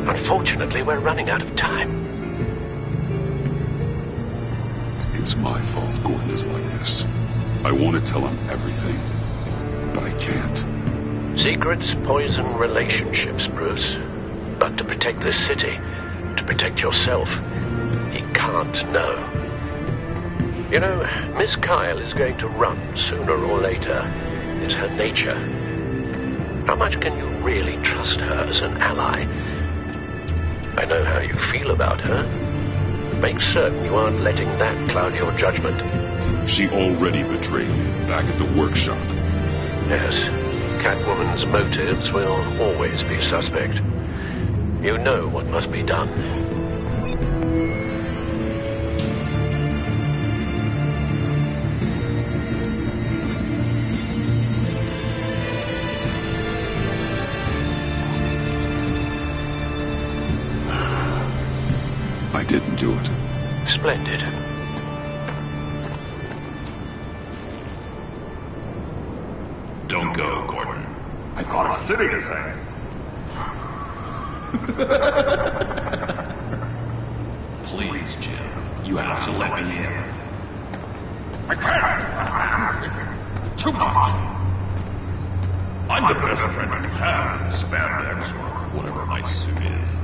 S10: Unfortunately, we're running out of time.
S1: It's my fault Gordon is like this. I want to tell him everything, but I can't.
S10: Secrets poison relationships, Bruce. But to protect this city, to protect yourself, he can't know. You know, Miss Kyle is going to run sooner or later. It's her nature. How much can you really trust her as an ally? I know how you feel about her. Make certain you aren't letting that cloud your judgment.
S1: She already betrayed me back at the workshop.
S10: Yes, Catwoman's motives will always be suspect. You know what must be done.
S1: do it.
S10: Splendid.
S11: Don't go, Gordon.
S10: I've got a city to save.
S11: Please, Jim. You have to let me in.
S10: I can't. Too much.
S11: I'm the best friend you have in spandex or whatever my suit is.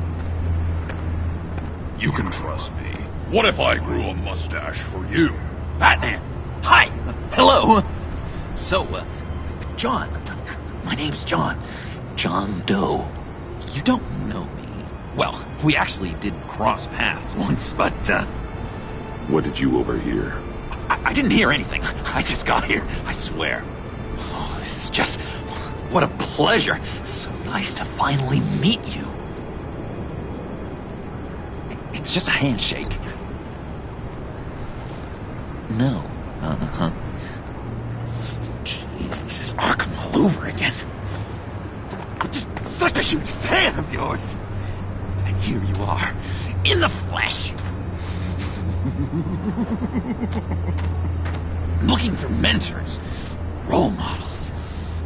S11: You can trust me. What if I grew a mustache for you?
S6: Batman! Hi! Hello! So, John. My name's John. John Doe. You don't know me. Well, we actually did cross paths once, but,
S1: What did you overhear?
S6: I didn't hear anything. I just got here, I swear. Oh, this is just... What a pleasure. So nice to finally meet you. It's just a handshake. No. Uh-huh. Jeez, this is Arkham all over again. I'm just such a huge fan of yours. And here you are, in the flesh. Looking for mentors, role models.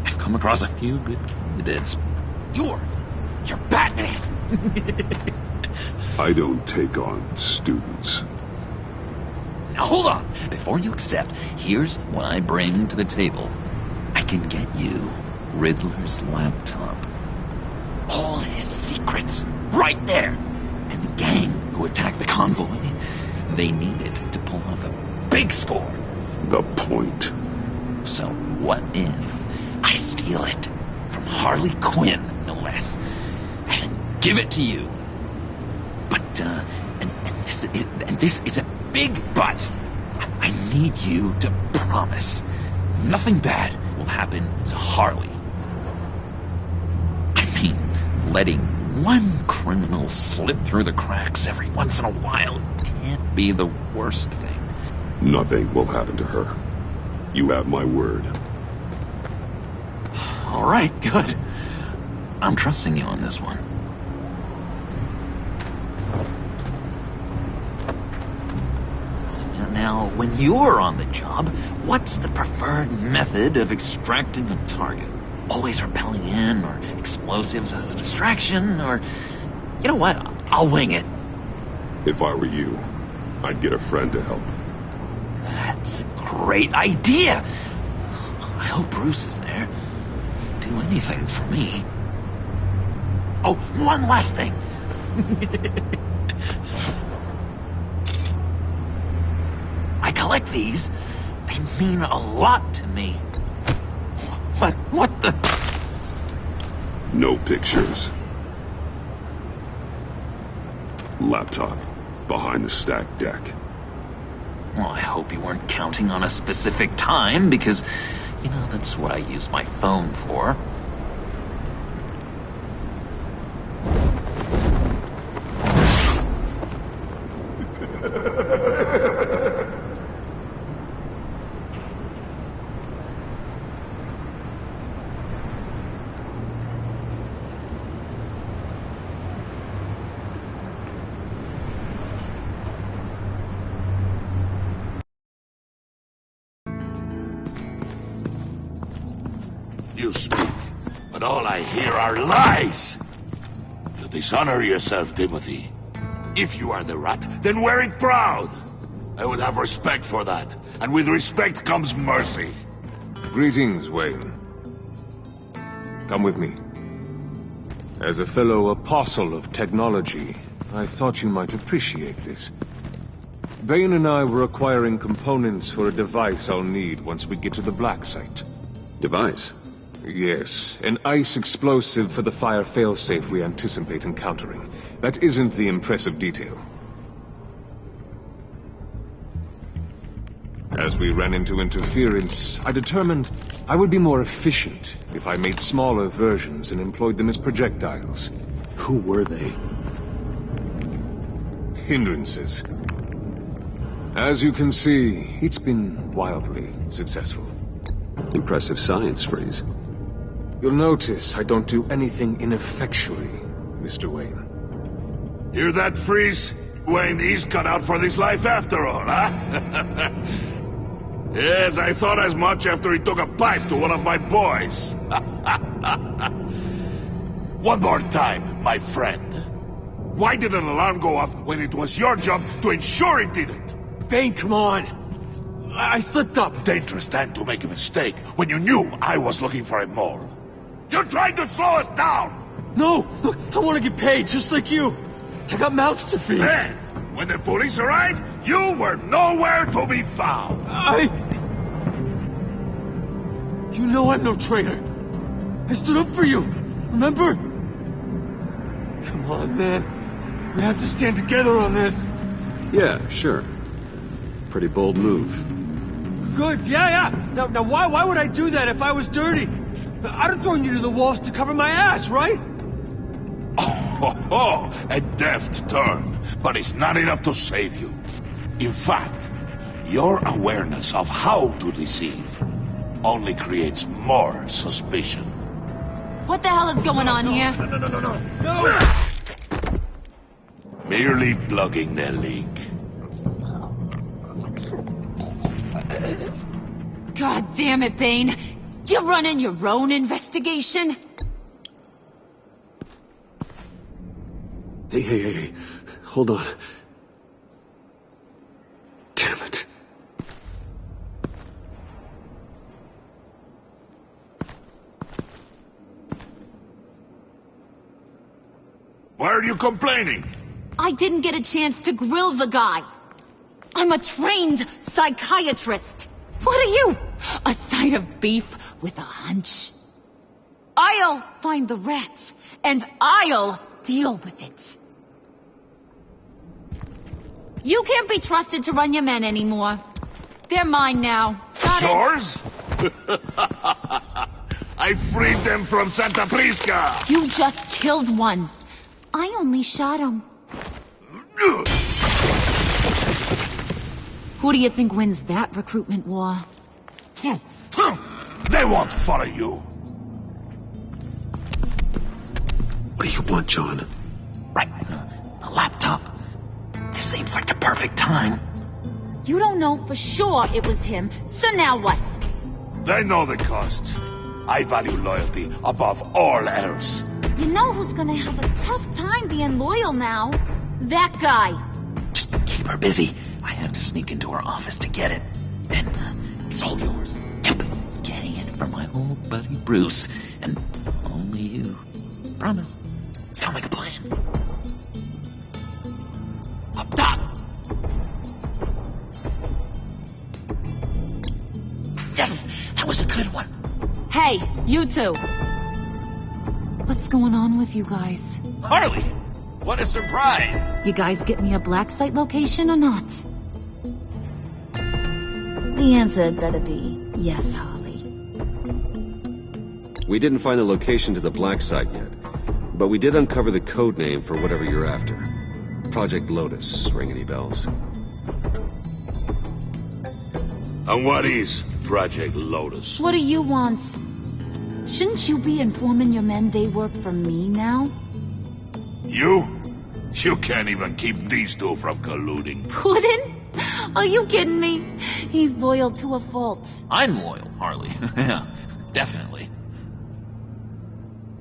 S6: I've come across a few good candidates. You're Batman.
S1: I don't take on students.
S6: Now hold on. Before you accept, here's what I bring to the table. I can get you Riddler's laptop. All his secrets, right there. And the gang who attacked the convoy, they need it to pull off a big score.
S1: The point.
S6: So what if I steal it from Harley Quinn, no less, and give it to you? But, and this is a big but. I need you to promise nothing bad will happen to Harley. I mean, letting one criminal slip through the cracks every once in a while can't be the worst thing.
S1: Nothing will happen to her. You have my word.
S6: All right, good. I'm trusting you on this one. Now, when you're on the job, what's the preferred method of extracting a target? Always rappelling in, or explosives as a distraction, or... You know what? I'll wing it.
S1: If I were you, I'd get a friend to help.
S6: That's a great idea. I hope Bruce is there. Do anything for me. Oh, one last thing. I collect these. They mean a lot to me. What the...
S1: No pictures. Laptop behind the stacked deck.
S6: Well, I hope you weren't counting on a specific time, because, you know, that's what I use my phone for.
S10: You speak, but all I hear are lies. You dishonor yourself, Timothy. If you are the rat, then wear it proud. I will have respect for that, and with respect comes mercy.
S4: Greetings, Wayne. Come with me. As a fellow apostle of technology, I thought you might appreciate this. Bane and I were acquiring components for a device I'll need once we get to the Black Site.
S1: Device?
S4: Yes, an ice explosive for the fire failsafe we anticipate encountering. That isn't the impressive detail. As we ran into interference, I determined I would be more efficient if I made smaller versions and employed them as projectiles.
S1: Who were they?
S4: Hindrances. As you can see, it's been wildly successful.
S1: Impressive science, Freeze.
S4: You'll notice I don't do anything ineffectually, Mr. Wayne.
S10: Hear that, Freeze?
S11: Wayne, he's cut out for this life after all, huh? Yes, I thought as much after he took a pipe to one of my boys. One more time, my friend. Why did an alarm go off when it was your job to ensure it didn't?
S8: Bane, come on. I slipped up.
S11: Dangerous time to make a mistake when you knew I was looking for a mole. You're trying to slow us down!
S8: No! Look, I want to get paid, just like you. I got mouths to feed.
S11: Then, when the police arrived, you were nowhere to be found.
S8: You know I'm no traitor. I stood up for you, remember? Come on, man. We have to stand together on this.
S1: Yeah, sure. Pretty bold move.
S8: Good, yeah. Now why would I do that if I was dirty? I'd have thrown you to the walls to cover my ass, right?
S11: Oh, a deft turn. But it's not enough to save you. In fact, your awareness of how to deceive only creates more suspicion.
S3: What the hell is going on here?
S8: No!
S11: Merely plugging the leak.
S3: God damn it, Bane. You're running your own investigation?
S1: Hey. Hold on. Damn it.
S11: Why are you complaining?
S3: I didn't get a chance to grill the guy. I'm a trained psychiatrist. What are you? A side of beef with a hunch? I'll find the rat, and I'll deal with it. You can't be trusted to run your men anymore. They're mine now. Got
S11: Yours? I freed them from Santa Prisca.
S3: You just killed one. I only shot him. Who do you think wins that recruitment war?
S11: They won't follow you.
S1: What do you want, John?
S6: Right. A laptop. This seems like the perfect time.
S3: You don't know for sure it was him, so now what?
S11: They know the cost. I value loyalty above all else.
S3: You know who's gonna have a tough time being loyal now? That guy.
S6: Just keep her busy. I have to sneak into her office to get it. And it's all yours. Yep. Getting it from my old buddy Bruce. And only you. Promise. Sound like a plan. Up top. Yes, that was a good one.
S3: Hey, you two. What's going on with you guys?
S12: Harley! What a surprise!
S3: You guys get me a black site location or not? The answer had better be yes, Harley.
S1: We didn't find the location to the black site yet, but we did uncover the code name for whatever you're after. Project Lotus. Ring any bells?
S11: And what is Project Lotus?
S3: What do you want? Shouldn't you be informing your men they work for me now?
S11: You? You can't even keep these two from colluding.
S3: Puddin'? Are you kidding me? He's loyal to a fault.
S6: I'm loyal, Harley. Yeah, definitely.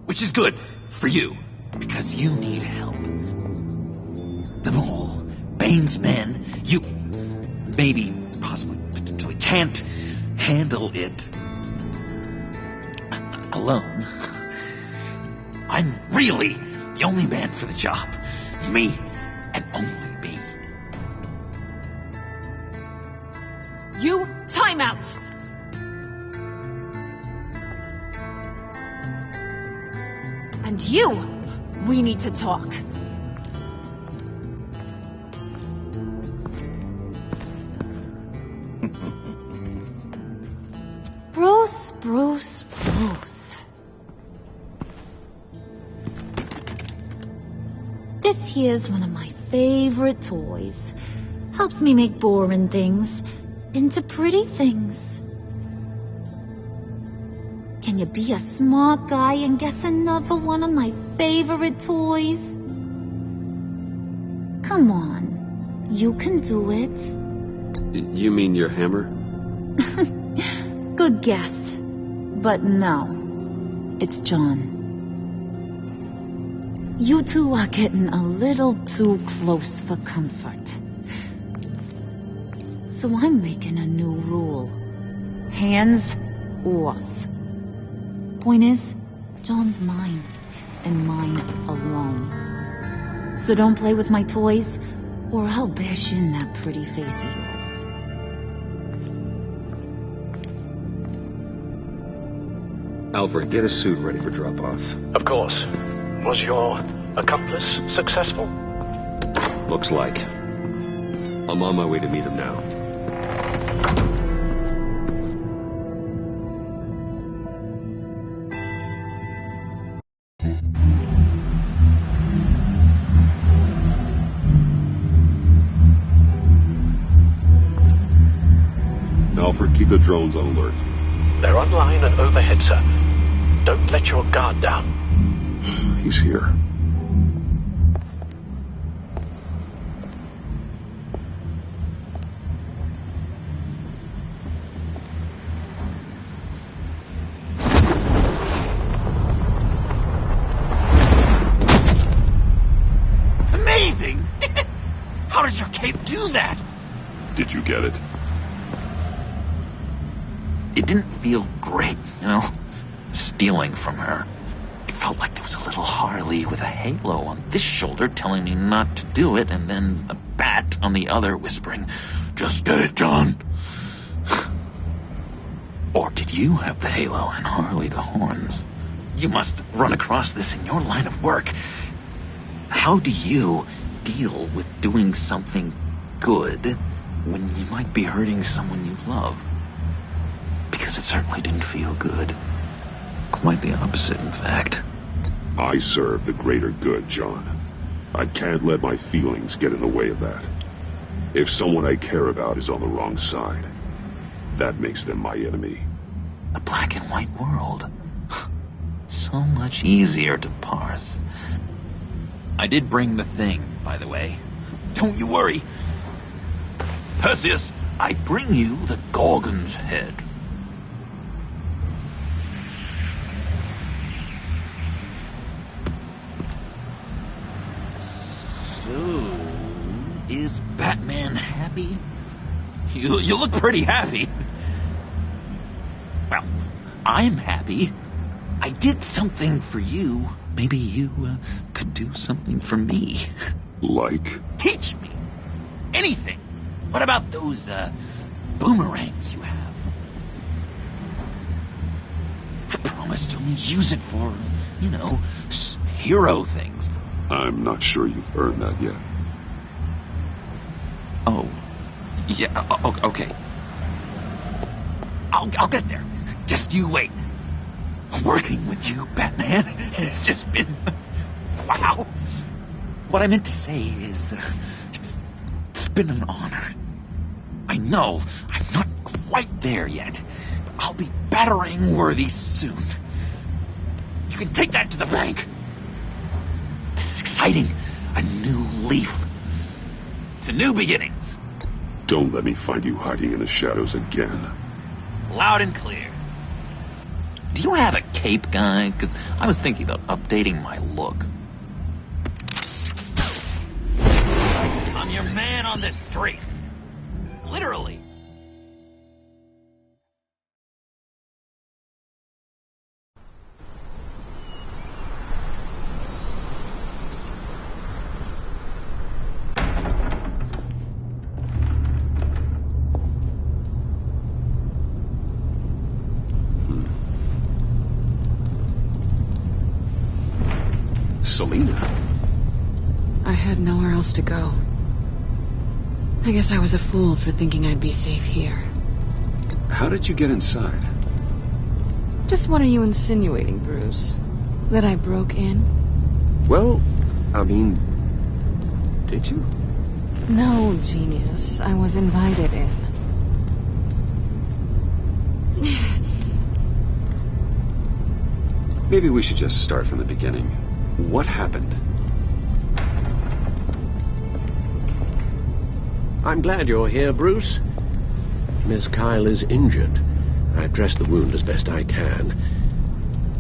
S6: Which is good for you, because you need help. The mole, Bane's men, you maybe, possibly, potentially can't handle it alone. I'm really the only man for the job. Me and only me.
S3: You, time out! And you, we need to talk. Bruce. This here's one of my favorite toys. Helps me make boring things into pretty things. Can you be a smart guy and guess another one of my favorite toys? Come on. You can do it.
S1: You mean your hammer?
S3: Good guess. But no. It's John. You two are getting a little too close for comfort. So I'm making a new rule. Hands off. Point is, John's mine, and mine alone. So don't play with my toys, or I'll bash in that pretty face of yours.
S1: Alfred, get a suit ready for drop-off.
S14: Of course. Was your accomplice successful?
S1: Looks like. I'm on my way to meet him now.
S11: Alfred, keep the drones on alert.
S14: They're online and overhead, sir. Don't let your guard down.
S11: He's here.
S6: Amazing! How does your cape do that?
S11: Did you get it?
S6: It didn't feel great, stealing from her. It felt like there was a little Harley with a halo on this shoulder telling me not to do it, and then a bat on the other whispering, "Just get it, John." Or did you have the halo and Harley the horns? You must run across this in your line of work. How do you deal with doing something good when you might be hurting someone you love? Because it certainly didn't feel good. Quite the opposite, in fact.
S11: I serve the greater good, John. I can't let my feelings get in the way of that. If someone I care about is on the wrong side, that makes them my enemy.
S6: A black and white world. So much easier to parse. I did bring the thing, by the way. Don't you worry. Perseus, I bring you the Gorgon's head. So, is Batman happy? You look pretty happy. Well, I'm happy. I did something for you. Maybe you could do something for me.
S11: Like?
S6: Teach me. Anything. What about those boomerangs you have? I promise to only use it for, hero things.
S11: I'm not sure you've earned that yet.
S6: Oh. Yeah, okay. I'll get there. Just you wait. Working with you, Batman, it's just been... wow. What I meant to say is, it's been an honor. I know I'm not quite there yet, but I'll be battering worthy soon. You can take that to the bank. This is exciting. A new leaf. To new beginnings.
S11: Don't let me find you hiding in the shadows again.
S6: Loud and clear. Do you have a cape, guy? Because I was thinking about updating my look. I'm your man on this street. Literally.
S1: Selena?
S2: I had nowhere else to go. I guess I was a fool for thinking I'd be safe here.
S1: How did you get inside?
S2: Just what are you insinuating, Bruce? That I broke in?
S1: Well, I mean... did you?
S2: No, genius. I was invited in.
S1: Maybe we should just start from the beginning. What happened?
S15: I'm glad you're here, Bruce. Miss Kyle is injured. I've dressed the wound as best I can.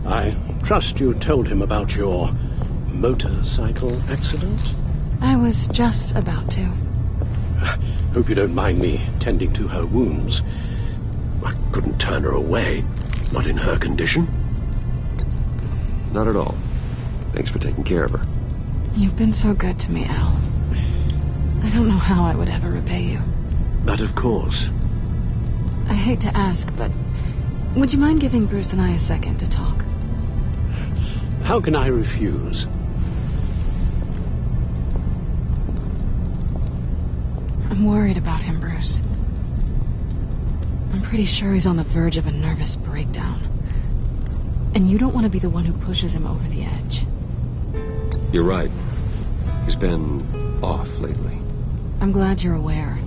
S15: I trust you told him about your motorcycle accident?
S2: I was just about to.
S15: Hope you don't mind me tending to her wounds. I couldn't turn her away, not in her condition.
S1: Not at all. Thanks for taking care of her.
S2: You've been so good to me, Al. I don't know how I would ever repay you.
S15: But of course.
S2: I hate to ask, but would you mind giving Bruce and I a second to talk?
S15: How can I refuse?
S2: I'm worried about him, Bruce. I'm pretty sure he's on the verge of a nervous breakdown. And you don't want to be the one who pushes him over the edge.
S1: You're right. He's been off lately.
S2: I'm glad you're aware.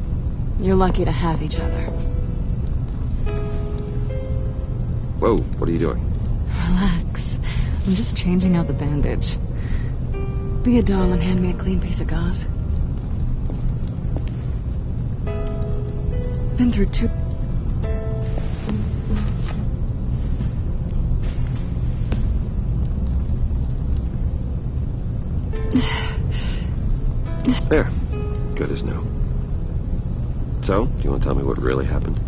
S2: You're lucky to have each other.
S1: Whoa, what are you doing?
S2: Relax. I'm just changing out the bandage. Be a doll and hand me a clean piece of gauze. Been through two...
S1: There. Good as new. So, do you want to tell me what really happened?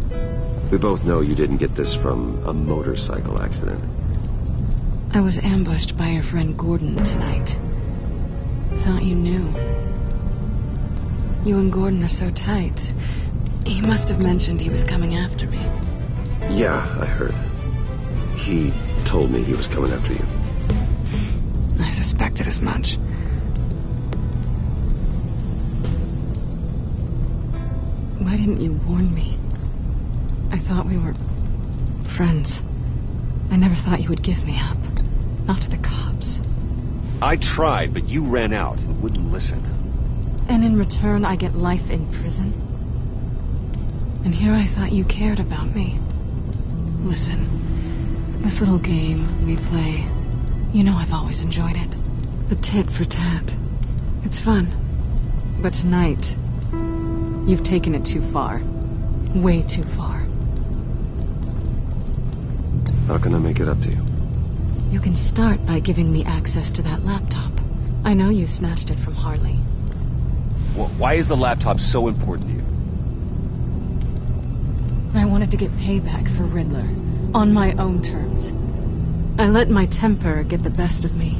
S1: We both know you didn't get this from a motorcycle accident.
S2: I was ambushed by your friend Gordon tonight. Thought you knew. You and Gordon are so tight. He must have mentioned he was coming after me.
S1: Yeah, I heard. He told me he was coming after you.
S2: I suspected as much. Why didn't you warn me? I thought we were friends. I never thought you would give me up. Not to the cops.
S5: I tried, but you ran out and wouldn't listen.
S2: And in return, I get life in prison? And here I thought you cared about me. Listen, this little game we play, you know I've always enjoyed it. The tit for tat. It's fun. But tonight, you've taken it too far. Way too far.
S1: How can I make it up to you?
S2: You can start by giving me access to that laptop. I know you snatched it from Harley.
S5: Why is the laptop so important to you?
S2: I wanted to get payback for Riddler. On my own terms. I let my temper get the best of me.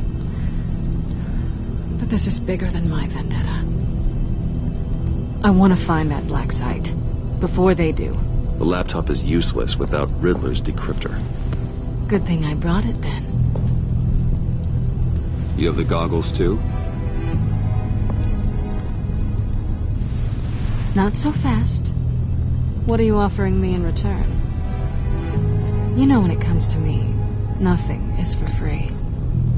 S2: But this is bigger than my vendetta. I want to find that black site. Before they do.
S1: The laptop is useless without Riddler's decryptor.
S2: Good thing I brought it then.
S1: You have the goggles too?
S2: Not so fast. What are you offering me in return? You know when it comes to me, nothing is for free.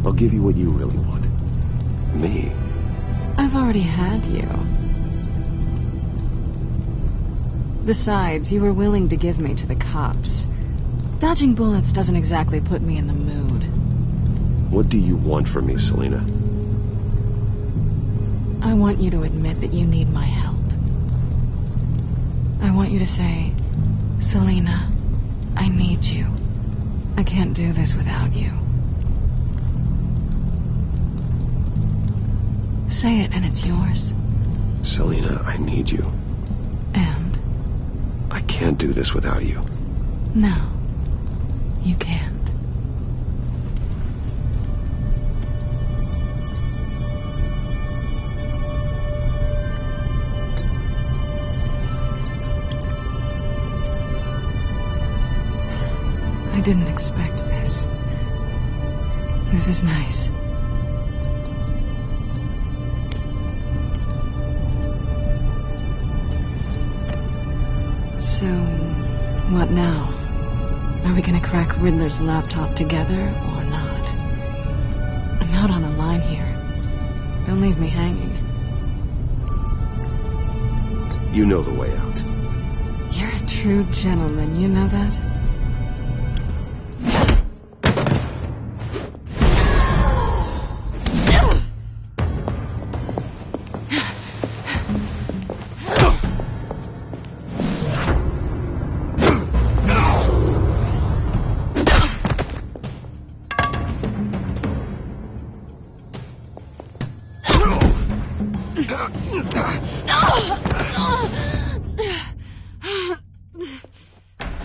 S1: I'll give you what you really want. Me.
S2: I've already had you. Besides, you were willing to give me to the cops. Dodging bullets doesn't exactly put me in the mood.
S1: What do you want from me, Selina?
S2: I want you to admit that you need my help. I want you to say, Selina, I need you. I can't do this without you. Say it and it's yours.
S1: Selina, I need you.
S2: And?
S1: I can't do this without you.
S2: No, you can't. I didn't expect this. This is nice. So, what now? Are we gonna crack Riddler's laptop together or not? I'm out on a line here. Don't leave me hanging.
S1: You know the way out.
S2: You're a true gentleman, you know that?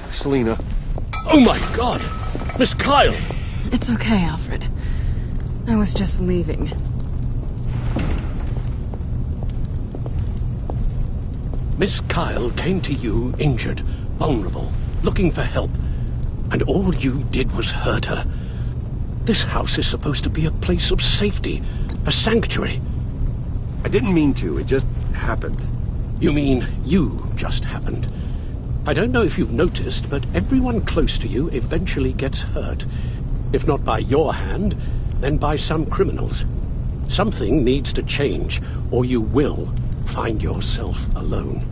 S13: Selina.
S15: Oh my God! Miss Kyle!
S2: It's okay, Alfred. I was just leaving.
S15: Miss Kyle came to you injured, vulnerable, looking for help. And all you did was hurt her. This house is supposed to be a place of safety, a sanctuary.
S1: I didn't mean to, it just happened.
S15: You mean you just happened? I don't know if you've noticed, but everyone close to you eventually gets hurt. If not by your hand, then by some criminals. Something needs to change, or you will find yourself alone.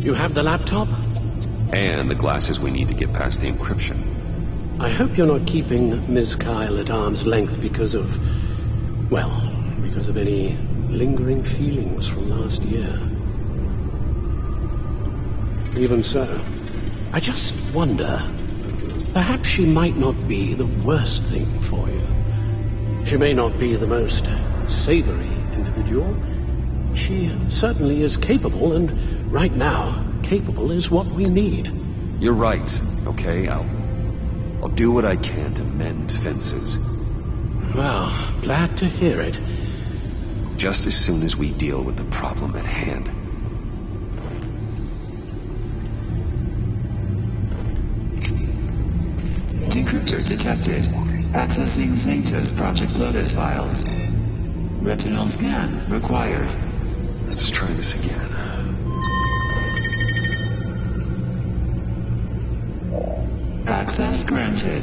S15: You have the laptop?
S1: And the glasses we need to get past the encryption.
S15: I hope you're not keeping Ms. Kyle at arm's length because of any lingering feelings from last year. Even so, I just wonder, perhaps she might not be the worst thing for you. She may not be the most savory individual. She certainly is capable, and right now, capable is what we need.
S1: You're right, okay? I'll do what I can to mend fences.
S15: Well, glad to hear it.
S1: Just as soon as we deal with the problem at hand.
S16: Decryptor detected. Accessing Zeta's Project Lotus files. Retinal scan required.
S1: Let's try this again.
S16: Access granted.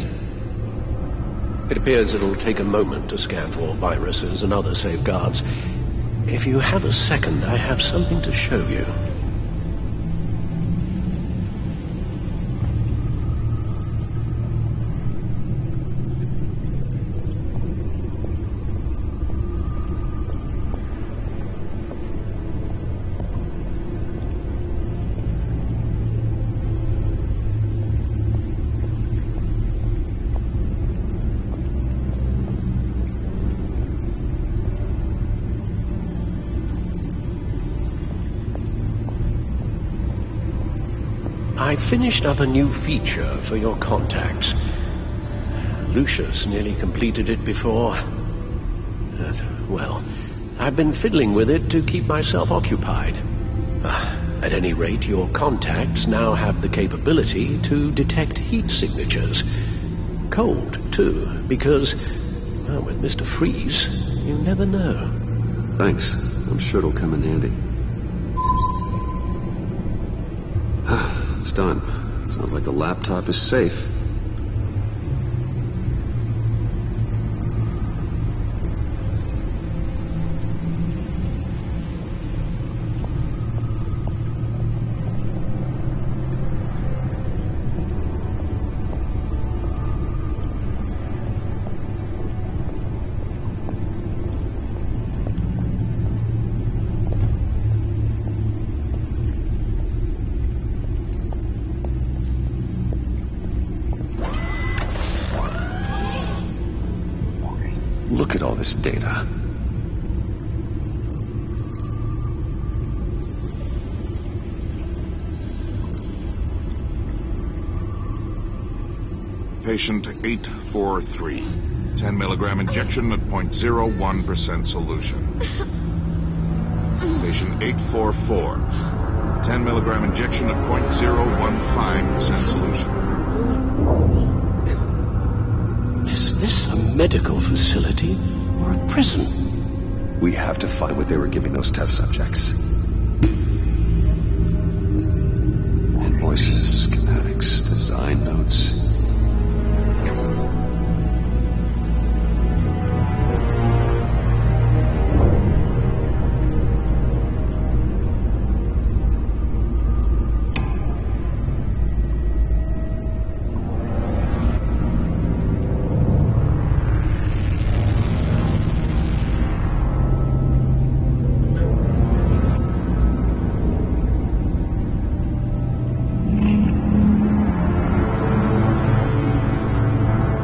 S15: It appears it'll take a moment to scan for viruses and other safeguards. If you have a second, I have something to show you. I finished up a new feature for your contacts. Lucius nearly completed it before. Well, I've been fiddling with it to keep myself occupied. At any rate, your contacts now have the capability to detect heat signatures. Cold, too, because, well, with Mr. Freeze, you never know.
S1: Thanks. I'm sure it'll come in handy. It's done. Sounds like the laptop is safe. Look at all this data.
S17: Patient 843. 10 milligram injection at 0.01% solution. Patient 844. 10 milligram injection at 0.015% solution.
S15: Is this a medical facility or a prison.
S1: We have to find what they were giving those test subjects. Invoices, schematics, design notes.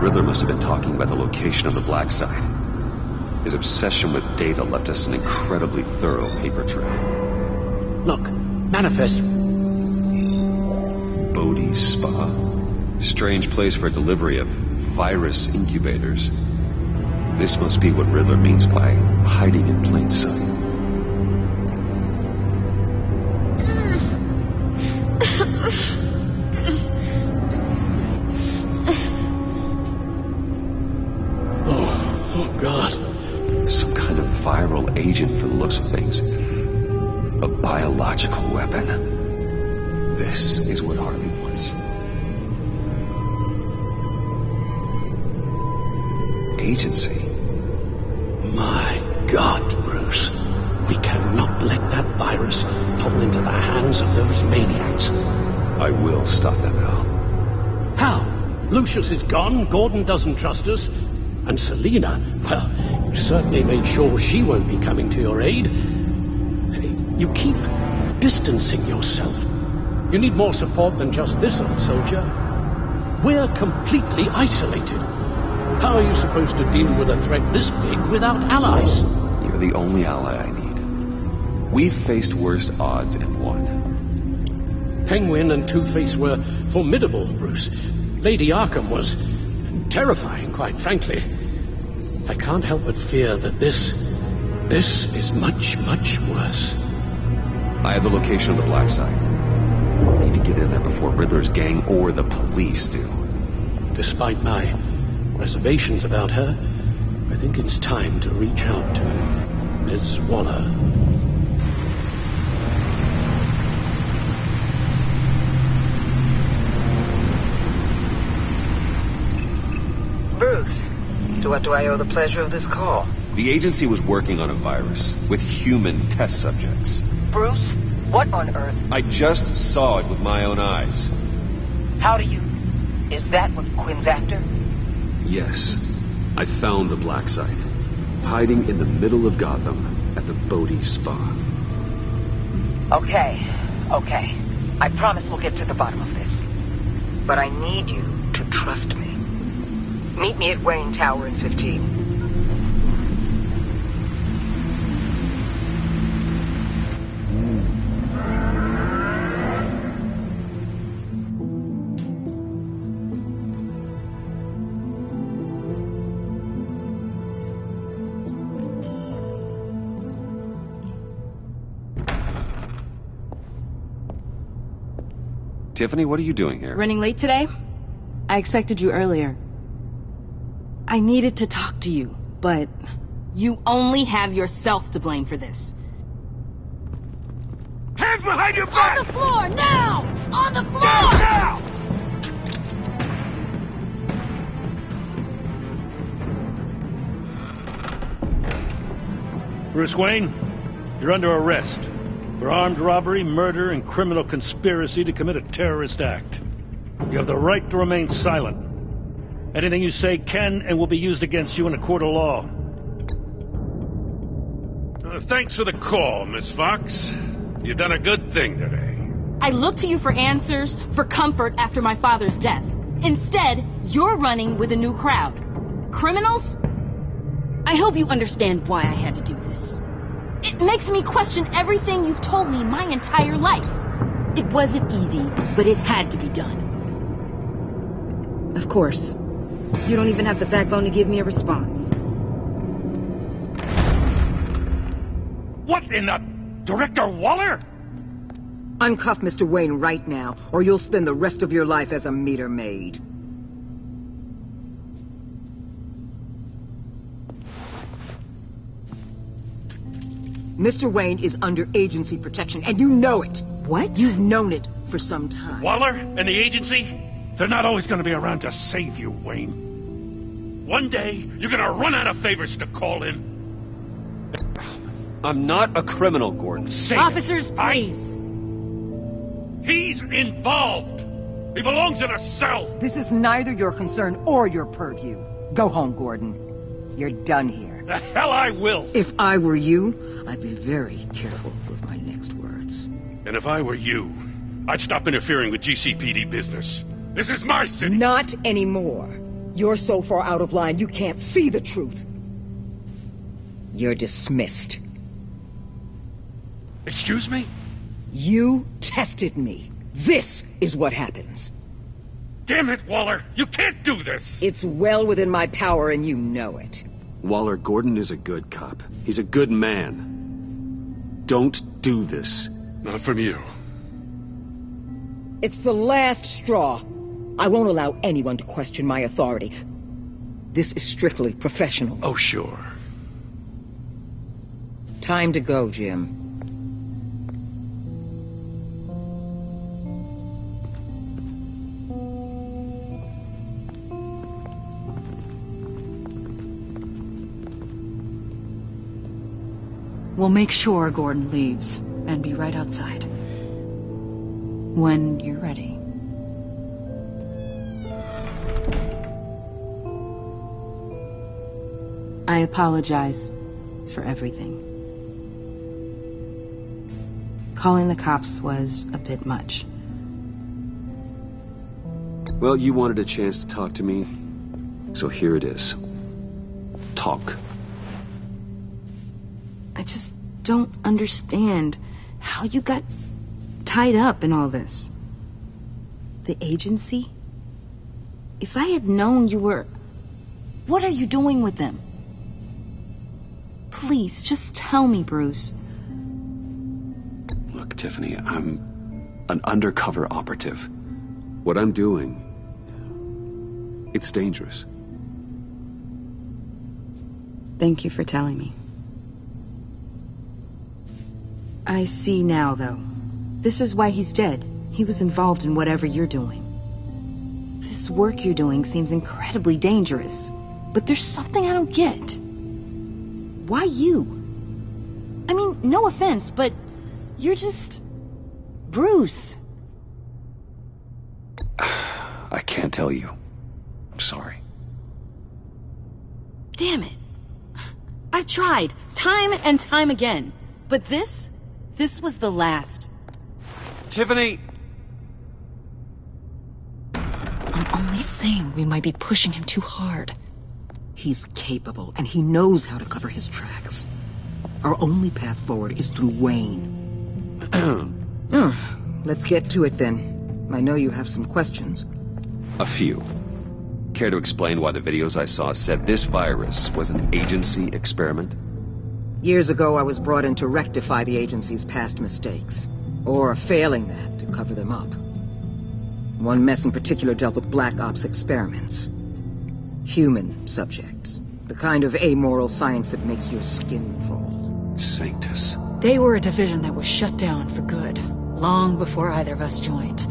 S1: Riddler must have been talking about the location of the black site. His obsession with data left us an incredibly thorough paper trail.
S15: Look, manifest.
S1: Bodhi's Spa? Strange place for a delivery of virus incubators. This must be what Riddler means by hiding in plain sight. Some kind of viral agent for the looks of things. A biological weapon. This is what Harley wants. Agency.
S15: My God, Bruce. We cannot let that virus fall into the hands of those maniacs.
S1: I will stop them, Al.
S15: How? Lucius is gone, Gordon doesn't trust us, and Selina, well, you certainly made sure she won't be coming to your aid. You keep distancing yourself. You need more support than just this old soldier. We're completely isolated. How are you supposed to deal with a threat this big without allies?
S1: You're the only ally I need. We've faced worse odds and won.
S15: Penguin and Two-Face were formidable, Bruce. Lady Arkham was terrifying, quite frankly. I can't help but fear that this is much, much worse.
S1: I have the location of the black site. I need to get in there before Riddler's gang or the police do.
S15: Despite my reservations about her, I think it's time to reach out to Miss Waller.
S9: Bruce, to what do I owe the pleasure of this call?
S1: The agency was working on a virus with human test subjects.
S9: Bruce, what on earth?
S1: I just saw it with my own eyes.
S9: How do you... Is that what Quinn's after?
S1: Yes. I found the black site. Hiding in the middle of Gotham at the Bodhi Spa.
S9: Okay. I promise we'll get to the bottom of this. But I need you to trust me. Meet me at Wayne Tower in 15.
S1: Tiffany, what are you doing here?
S2: Running late today? I expected you earlier. I needed to talk to you, but you only have yourself to blame for this.
S10: Hands behind your back!
S3: On the floor, now! On the floor!
S10: Down now!
S13: Bruce Wayne, you're under arrest for armed robbery, murder, and criminal conspiracy to commit a terrorist act. You have the right to remain silent. Anything you say can and will be used against you in a court of law.
S17: Thanks for the call, Miss Fox. You've done a good thing today.
S2: I look to you for answers, for comfort after my father's death. Instead, you're running with a new crowd. Criminals? I hope you understand why I had to do this. It makes me question everything you've told me my entire life. It wasn't easy, but it had to be done. Of course. You don't even have the backbone to give me a response.
S10: What in the... Director Waller?
S9: Uncuff Mr. Wayne right now, or you'll spend the rest of your life as a meter maid. Mr. Wayne is under agency protection, and you know it.
S2: What?
S9: You've known it for some time.
S17: Waller and the agency? They're not always going to be around to save you, Wayne. One day, you're going to run out of favors to call in.
S5: I'm not a criminal, Gordon.
S17: Say
S3: Officers, please.
S17: He's involved. He belongs in a cell.
S9: This is neither your concern or your purview. Go home, Gordon. You're done here.
S17: The hell I will.
S9: If I were you, I'd be very careful with my next words.
S17: And if I were you, I'd stop interfering with GCPD business. This is my city.
S9: Not anymore. You're so far out of line, you can't see the truth. You're dismissed.
S17: Excuse me?
S9: You tested me. This is what happens.
S17: Damn it, Waller! You can't do this!
S9: It's well within my power, and you know it.
S1: Waller, Gordon is a good cop. He's a good man. Don't do this.
S17: Not from you.
S9: It's the last straw. I won't allow anyone to question my authority. This is strictly professional.
S17: Oh, sure.
S9: Time to go, Jim.
S3: We'll make sure Gordon leaves and be right outside. When you're ready.
S2: I apologize for everything. Calling the cops was a bit much.
S1: Well, you wanted a chance to talk to me, so here it is. Talk.
S2: I just don't understand how you got tied up in all this. The agency? If I had known you were... What are you doing with them? Please, just tell me, Bruce.
S1: Look, Tiffany, I'm an undercover operative. What I'm doing, it's dangerous.
S2: Thank you for telling me. I see now, though. This is why he's dead. He was involved in whatever you're doing. This work you're doing seems incredibly dangerous. But there's something I don't get. Why you? I mean, no offense, but you're just... Bruce.
S1: I can't tell you. I'm sorry.
S2: Damn it. I've tried, time and time again. But this was the last.
S5: Tiffany!
S2: I'm only saying we might be pushing him too hard.
S9: He's capable, and he knows how to cover his tracks. Our only path forward is through Wayne. Let's get to it, then. I know you have some questions.
S1: A few. Care to explain why the videos I saw said this virus was an agency experiment?
S9: Years ago, I was brought in to rectify the agency's past mistakes. Or, failing that, to cover them up. One mess in particular dealt with Black Ops experiments. Human subjects. The kind of amoral science that makes your skin crawl.
S1: Sanctus.
S3: They were a division that was shut down for good, long before either of us joined.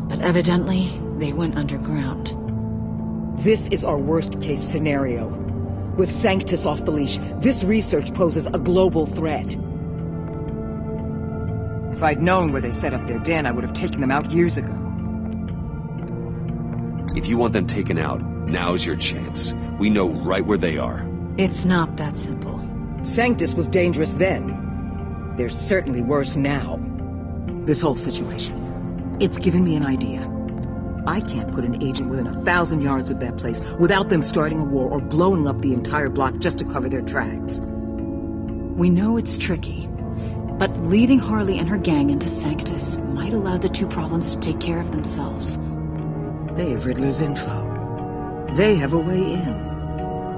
S3: But evidently, they went underground.
S9: This is our worst-case scenario. With Sanctus off the leash, this research poses a global threat. If I'd known where they set up their den, I would have taken them out years ago.
S1: If you want them taken out, now's your chance. We know right where they are.
S3: It's not that simple.
S9: Sanctus was dangerous then. They're certainly worse now. This whole situation, it's given me an idea. I can't put an agent within 1,000 yards of that place without them starting a war or blowing up the entire block just to cover their tracks.
S3: We know it's tricky, but leading Harley and her gang into Sanctus might allow the two problems to take care of themselves.
S9: They have Riddler's info. They have a way in.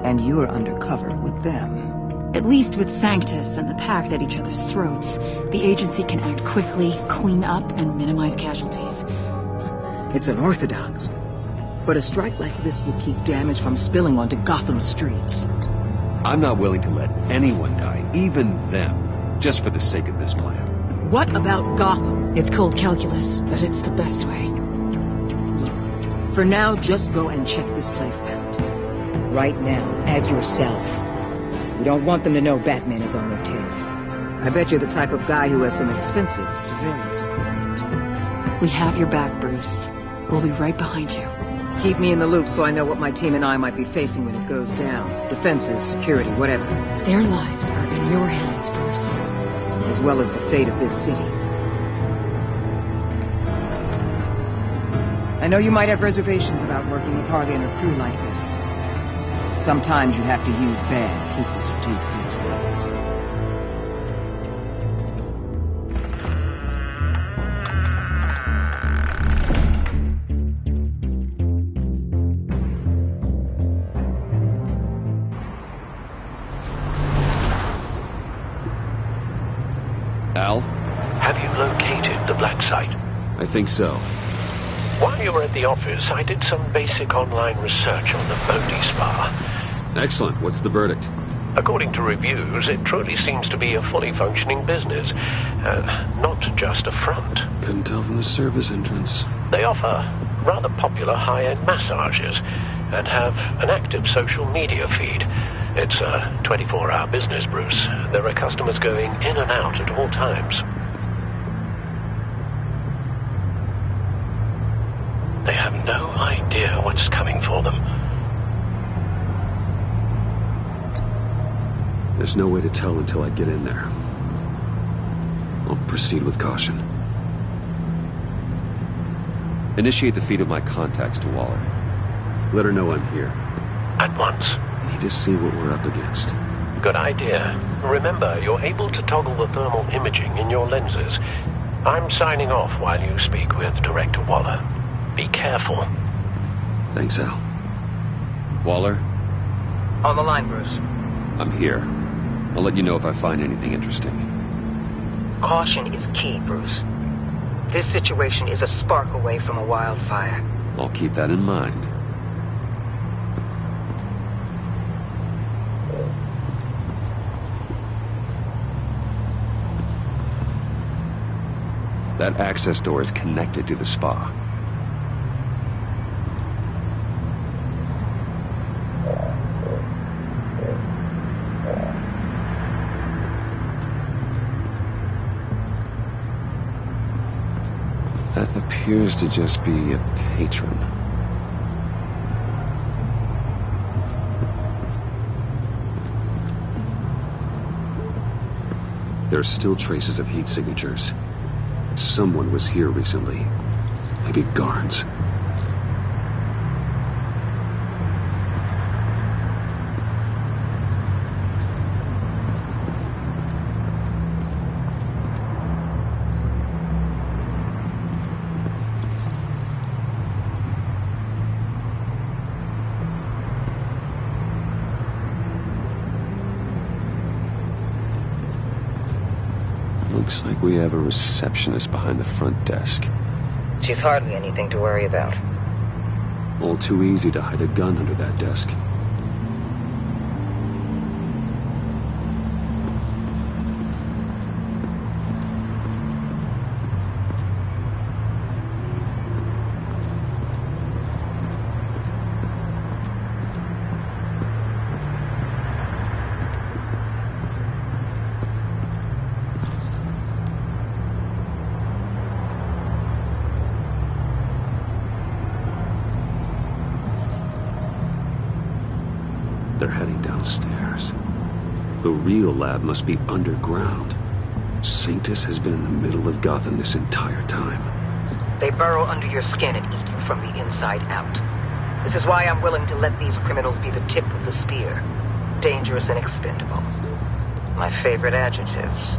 S9: And you're undercover with them.
S3: At least with Sanctus and the Pact at each other's throats, the agency can act quickly, clean up, and minimize casualties.
S9: It's unorthodox. But a strike like this will keep damage from spilling onto Gotham's streets.
S1: I'm not willing to let anyone die, even them, Just for the sake of this plan.
S9: What about Gotham?
S2: It's cold calculus, but it's the best way.
S9: For now, just go and check this place out. Right now, as yourself. We don't want them to know Batman is on their tail. I bet you're the type of guy who has some expensive surveillance equipment.
S2: We have your back, Bruce. We'll be right behind you.
S9: Keep me in the loop so I know what my team and I might be facing when it goes down. Defenses, security, whatever.
S2: Their lives are in your hands, Bruce.
S9: As well as the fate of this city. I know you might have reservations about working with Harley and her crew like this. Sometimes you have to use bad people to do good things.
S1: Al?
S10: Have you located the black site?
S1: I think so.
S10: While you were at the office, I did some basic online research on the Bodhi Spa.
S1: Excellent. What's the verdict?
S10: According to reviews, it truly seems to be a fully functioning business. Not just a front.
S1: Couldn't tell from the service entrance.
S10: They offer rather popular high-end massages and have an active social media feed. It's a 24-hour business, Bruce. There are customers going in and out at all times. They have no idea what's coming for them.
S1: There's no way to tell until I get in there. I'll proceed with caution. Initiate the feed of my contacts to Waller. Let her know I'm here.
S10: At once.
S1: I need to see what we're up against.
S10: Good idea. Remember, you're able to toggle the thermal imaging in your lenses. I'm signing off while you speak with Director Waller. Be careful.
S1: Thanks, Al. Waller?
S9: On the line, Bruce.
S1: I'm here. I'll let you know if I find anything interesting.
S9: Caution is key, Bruce. This situation is a spark away from a wildfire.
S1: I'll keep that in mind. That access door is connected to the spa. That appears to just be a patron. There are still traces of heat signatures. Someone was here recently. Maybe guards. Looks like we have a receptionist behind the front desk.
S9: She's hardly anything to worry about.
S1: All too easy to hide a gun under that desk. They're heading downstairs. The real lab must be underground. Sanctus has been in the middle of Gotham this entire time.
S9: They burrow under your skin and eat you from the inside out. This is why I'm willing to let these criminals be the tip of the spear. Dangerous and expendable. My favorite adjectives.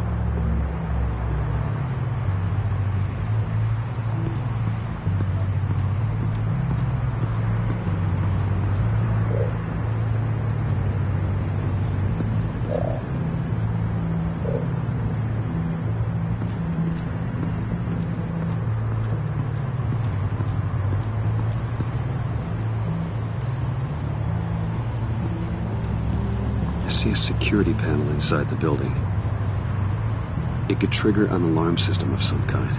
S1: I see a security panel inside the building. It could trigger an alarm system of some kind.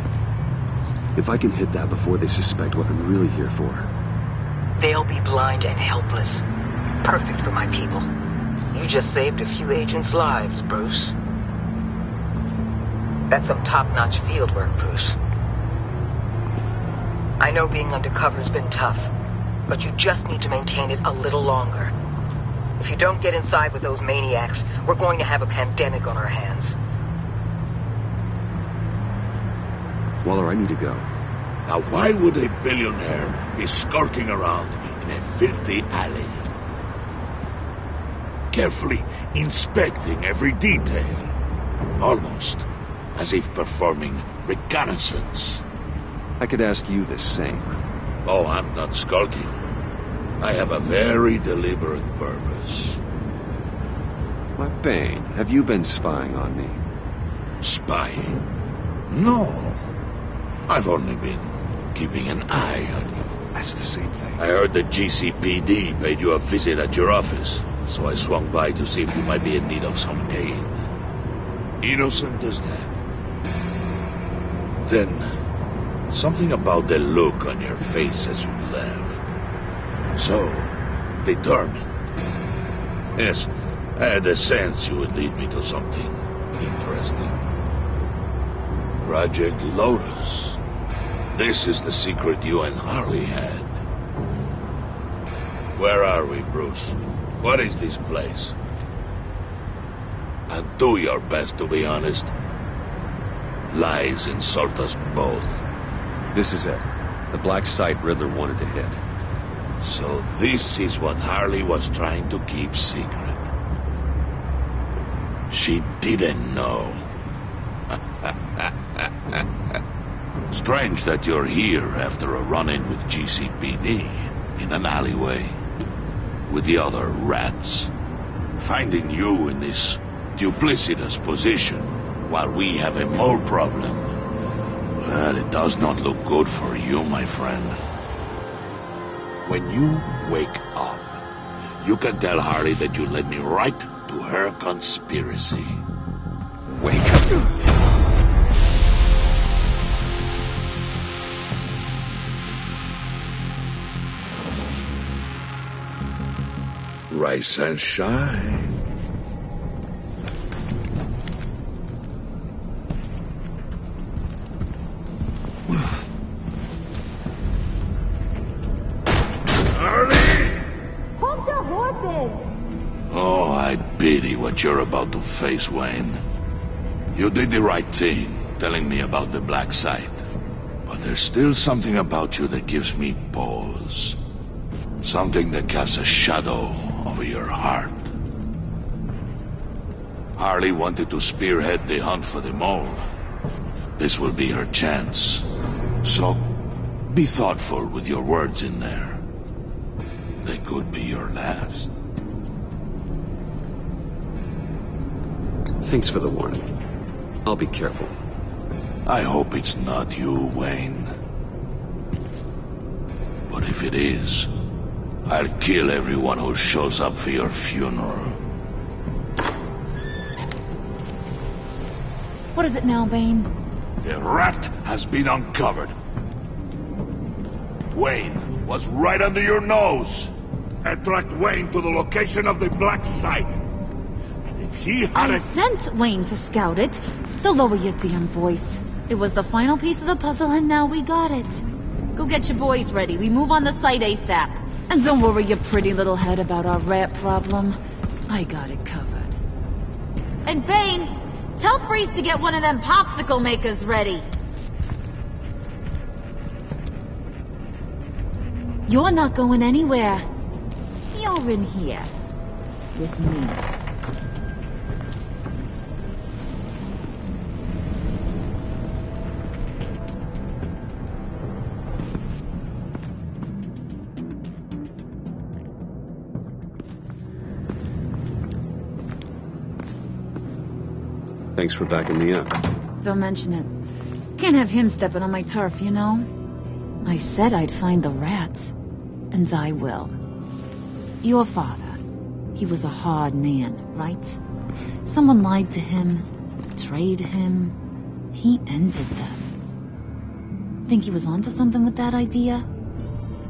S1: If I can hit that before they suspect what I'm really here for.
S9: They'll be blind and helpless. Perfect for my people. You just saved a few agents' lives, Bruce. That's some top-notch field work, Bruce. I know being undercover's been tough, but you just need to maintain it a little longer. If you don't get inside with those maniacs, we're going to have a pandemic on our hands.
S1: Waller, I need to go.
S18: Now, why would a billionaire be skulking around in a filthy alley? Carefully inspecting every detail. Almost as if performing reconnaissance.
S1: I could ask you the same.
S18: Oh, I'm not skulking. I have a very deliberate purpose.
S1: Why, Bane, have you been spying on me?
S18: Spying? No. I've only been keeping an eye on you.
S1: That's the same thing.
S18: I heard the GCPD paid you a visit at your office, so I swung by to see if you might be in need of some aid. Innocent as that. Then, something about the look on your face as you left. So, determined. Yes, I had a sense you would lead me to something interesting. Project Lotus. This is the secret you and Harley had. Where are we, Bruce? What is this place? And do your best to be honest. Lies insult us both.
S1: This is it. The black site Riddler wanted to hit.
S18: So this is what Harley was trying to keep secret. She didn't know. Strange that you're here after a run-in with GCPD in an alleyway with the other rats. Finding you in this duplicitous position while we have a mole problem. Well, it does not look good for you, my friend. When you wake up, you can tell Harley that you led me right to her conspiracy.
S1: Wake up.
S18: Rise and shine. Oh, I pity what you're about to face, Wayne. You did the right thing, telling me about the black site. But there's still something about you that gives me pause. Something that casts a shadow over your heart. Harley wanted to spearhead the hunt for the mole. This will be her chance. So, be thoughtful with your words in there. They could be your last.
S1: Thanks for the warning. I'll be careful.
S18: I hope it's not you, Wayne. But if it is, I'll kill everyone who shows up for your funeral.
S3: What is it now, Bane?
S18: The rat has been uncovered. Wayne was right under your nose. I tracked Wayne to the location of the black site. And if he had
S3: I sent Wayne to scout it, so lower your damn voice. It was the final piece of the puzzle, and now we got it. Go get your boys ready. We move on the site ASAP. And don't worry your pretty little head about our rat problem. I got it covered. And Bane, tell Freeze to get one of them popsicle makers ready. You're not going anywhere. You're in here. With me.
S1: Thanks for backing me up.
S3: Don't mention it. Can't have him stepping on my turf, you know? I said I'd find the rats. And I will. Your father, he was a hard man, right? Someone lied to him, betrayed him, He ended them. Think he was onto something with that idea?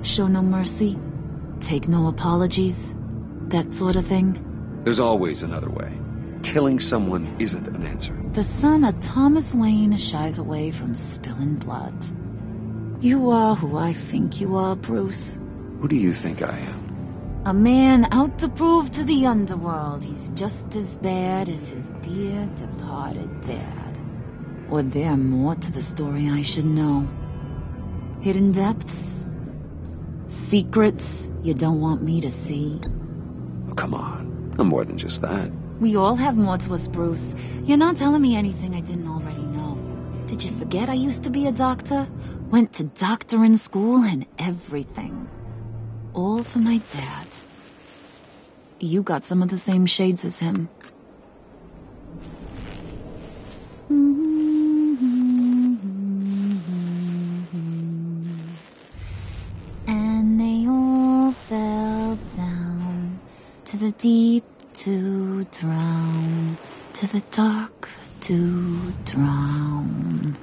S3: Show no mercy, take no apologies, that sort of thing?
S1: There's always another way. Killing someone isn't an answer.
S3: The son of Thomas Wayne shies away from spilling blood. You are who I think you are, Bruce.
S1: Who do you think I am?
S3: A man out to prove to the underworld he's just as bad as his dear departed dad. Or there more to the story I should know. Hidden depths? Secrets you don't want me to see?
S1: Oh, come on. I'm more than just that.
S3: We all have more to us, Bruce. You're not telling me anything I didn't already know. Did you forget I used to be a doctor? Went to doctoring school and everything. All for my dad. You got some of the same shades as him. And they all fell down to the deep to drown, to the dark to drown.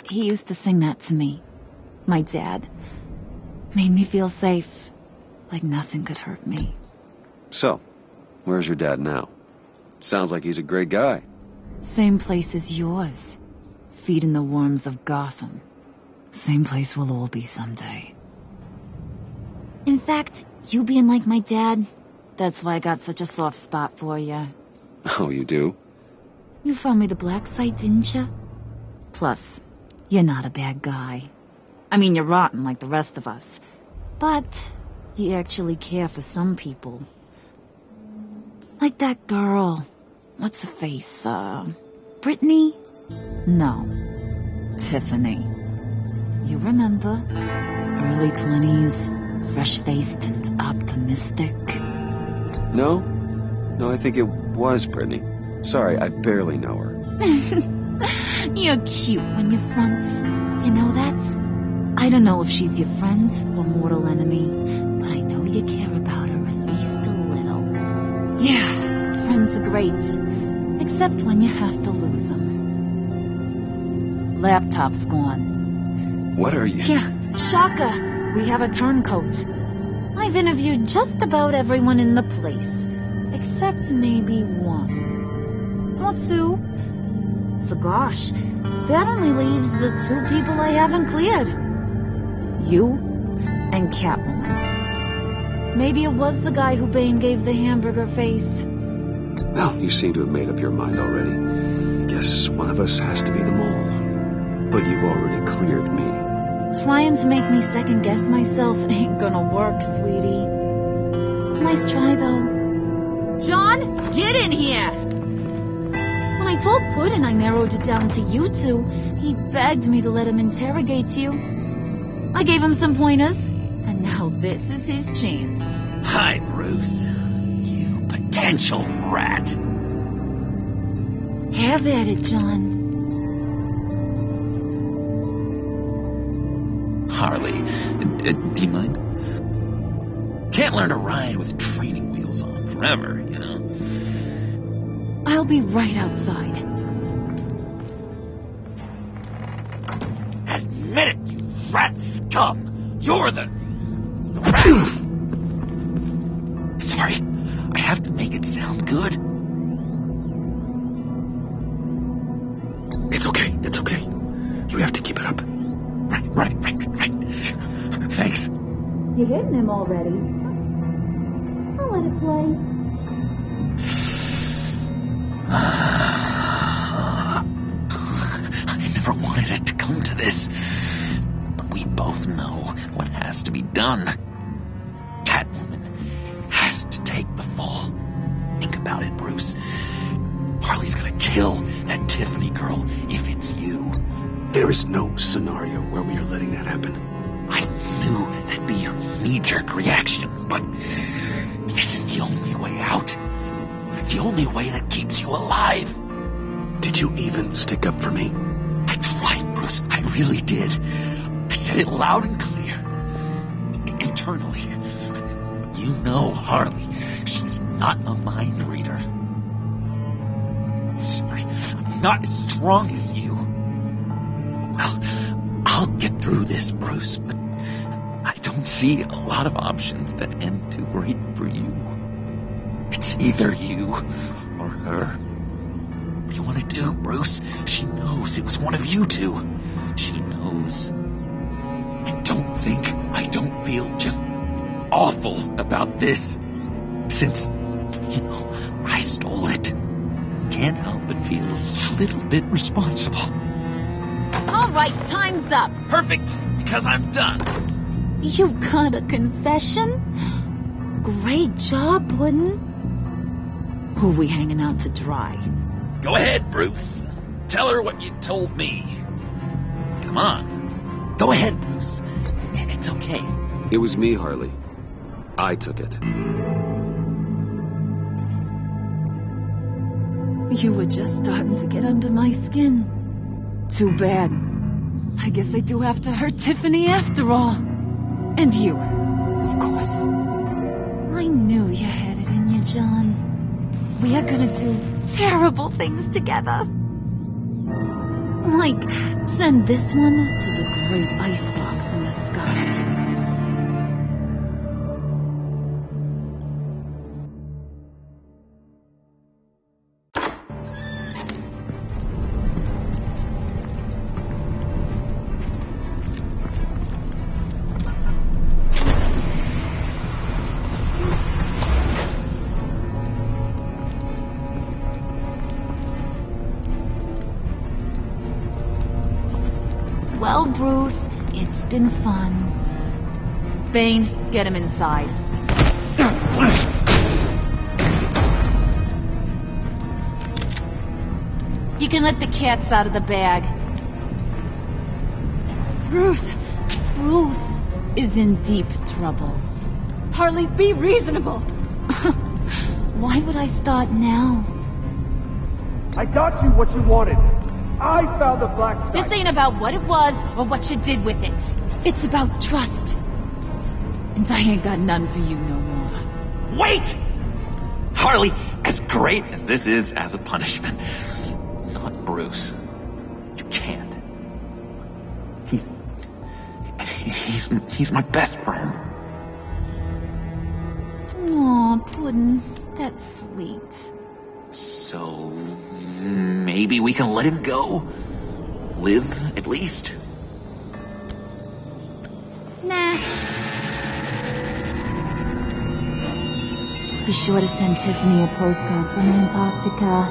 S3: He used to sing that to me. My dad. Made me feel safe, like nothing could hurt me.
S1: So, where's your dad now? Sounds like he's a great guy.
S3: Same place as yours. Feeding the worms of Gotham. Same place we'll all be someday. In fact, you being like my dad, that's why I got such a soft spot for you.
S1: Oh, you do?
S3: You found me the black site, didn't you? Plus, you're not a bad guy. I mean, you're rotten like the rest of us. But you actually care for some people. Like that girl. What's her face? Brittany? No. Tiffany. You remember? Early 20s, fresh-faced and optimistic.
S1: No? No, I think it was Brittany. Sorry, I barely know her.
S3: You're cute when you're front. You know that? I don't know if she's your friend or mortal enemy, but I know you care about her at least a little. Yeah, friends are great, except when you have to lose them. Laptop's gone.
S1: What are you?
S3: Yeah, shocker. We have a turncoat. I've interviewed just about everyone in the place, except maybe one. Or two. So gosh, that only leaves the two people I haven't cleared. You and Catwoman. Maybe it was the guy who Bane gave the hamburger face.
S1: Well, you seem to have made up your mind already. Guess one of us has to be the mole. But you've already cleared me.
S3: Trying to make me second-guess myself ain't gonna work, sweetie. Nice try, though. John, get in here! When I told Puddin' I narrowed it down to you two, he begged me to let him interrogate you. I gave him some pointers, and now this is his chance.
S6: Hi, Bruce. You potential rat.
S3: Have at it, John.
S6: Harley, do you mind? Can't learn to ride with training wheels on forever, you know?
S3: I'll be right outside.
S6: Admit it, you rat scum! You're the rat! Sorry, I have to make it sound good.
S1: It's okay, it's okay. You have to keep it up.
S6: Right. Thanks.
S3: You're hitting him already. I'll let it play.
S6: I never wanted it to come to this. But we both know what has to be done. Catwoman has to take the fall. Think about it, Bruce. Harley's gonna kill that Tiffany girl if it's you.
S1: There is no scenario where we are letting that happen.
S6: I knew that'd be your knee-jerk reaction, but this is the only way out. The only way that keeps you alive.
S1: Did you even stick up for me?
S6: I tried, Bruce. I really did. I said it loud and clear. Internally. You know Harley. She's not a mind reader. not as strong as you. Well, I'll get through this, Bruce, but I don't see a lot of options that end too great for you. It's either you or her. What do you want to do, Bruce? She knows it was one of you two. She knows. And don't think I don't feel just awful about this. Since, I stole it. Can't help but feel a little bit responsible.
S3: All right, time's up.
S6: Perfect, because I'm done.
S3: You got a confession? Great job, Puddin'. Who are we hanging out to dry?
S6: Go ahead, Bruce. Tell her what you told me. Come on. Go ahead, Bruce. It's okay.
S1: It was me, Harley. I took it.
S3: You were just starting to get under my skin. Too bad. I guess I do have to hurt Tiffany after all. And you, of course. I knew you had it in you, John. We are gonna do terrible things together. Like, send this one to the great icebox in the sky. Well, Bruce, it's been fun. Bane, get him inside. You can let the cats out of the bag. Bruce is in deep trouble.
S2: Harley, be reasonable.
S3: Why would I start now?
S8: I got you what you wanted. I found the black site.
S3: This ain't about what it was or what you did with it. It's about trust. And I ain't got none for you no more.
S6: Wait! Harley, as great as this is as a punishment, not Bruce. You can't. He's my best friend.
S3: Aw, Puddin', that's sweet.
S6: So, maybe we can let him go? Live, at least?
S3: Nah. Be sure to send Tiffany a postcard from Antarctica.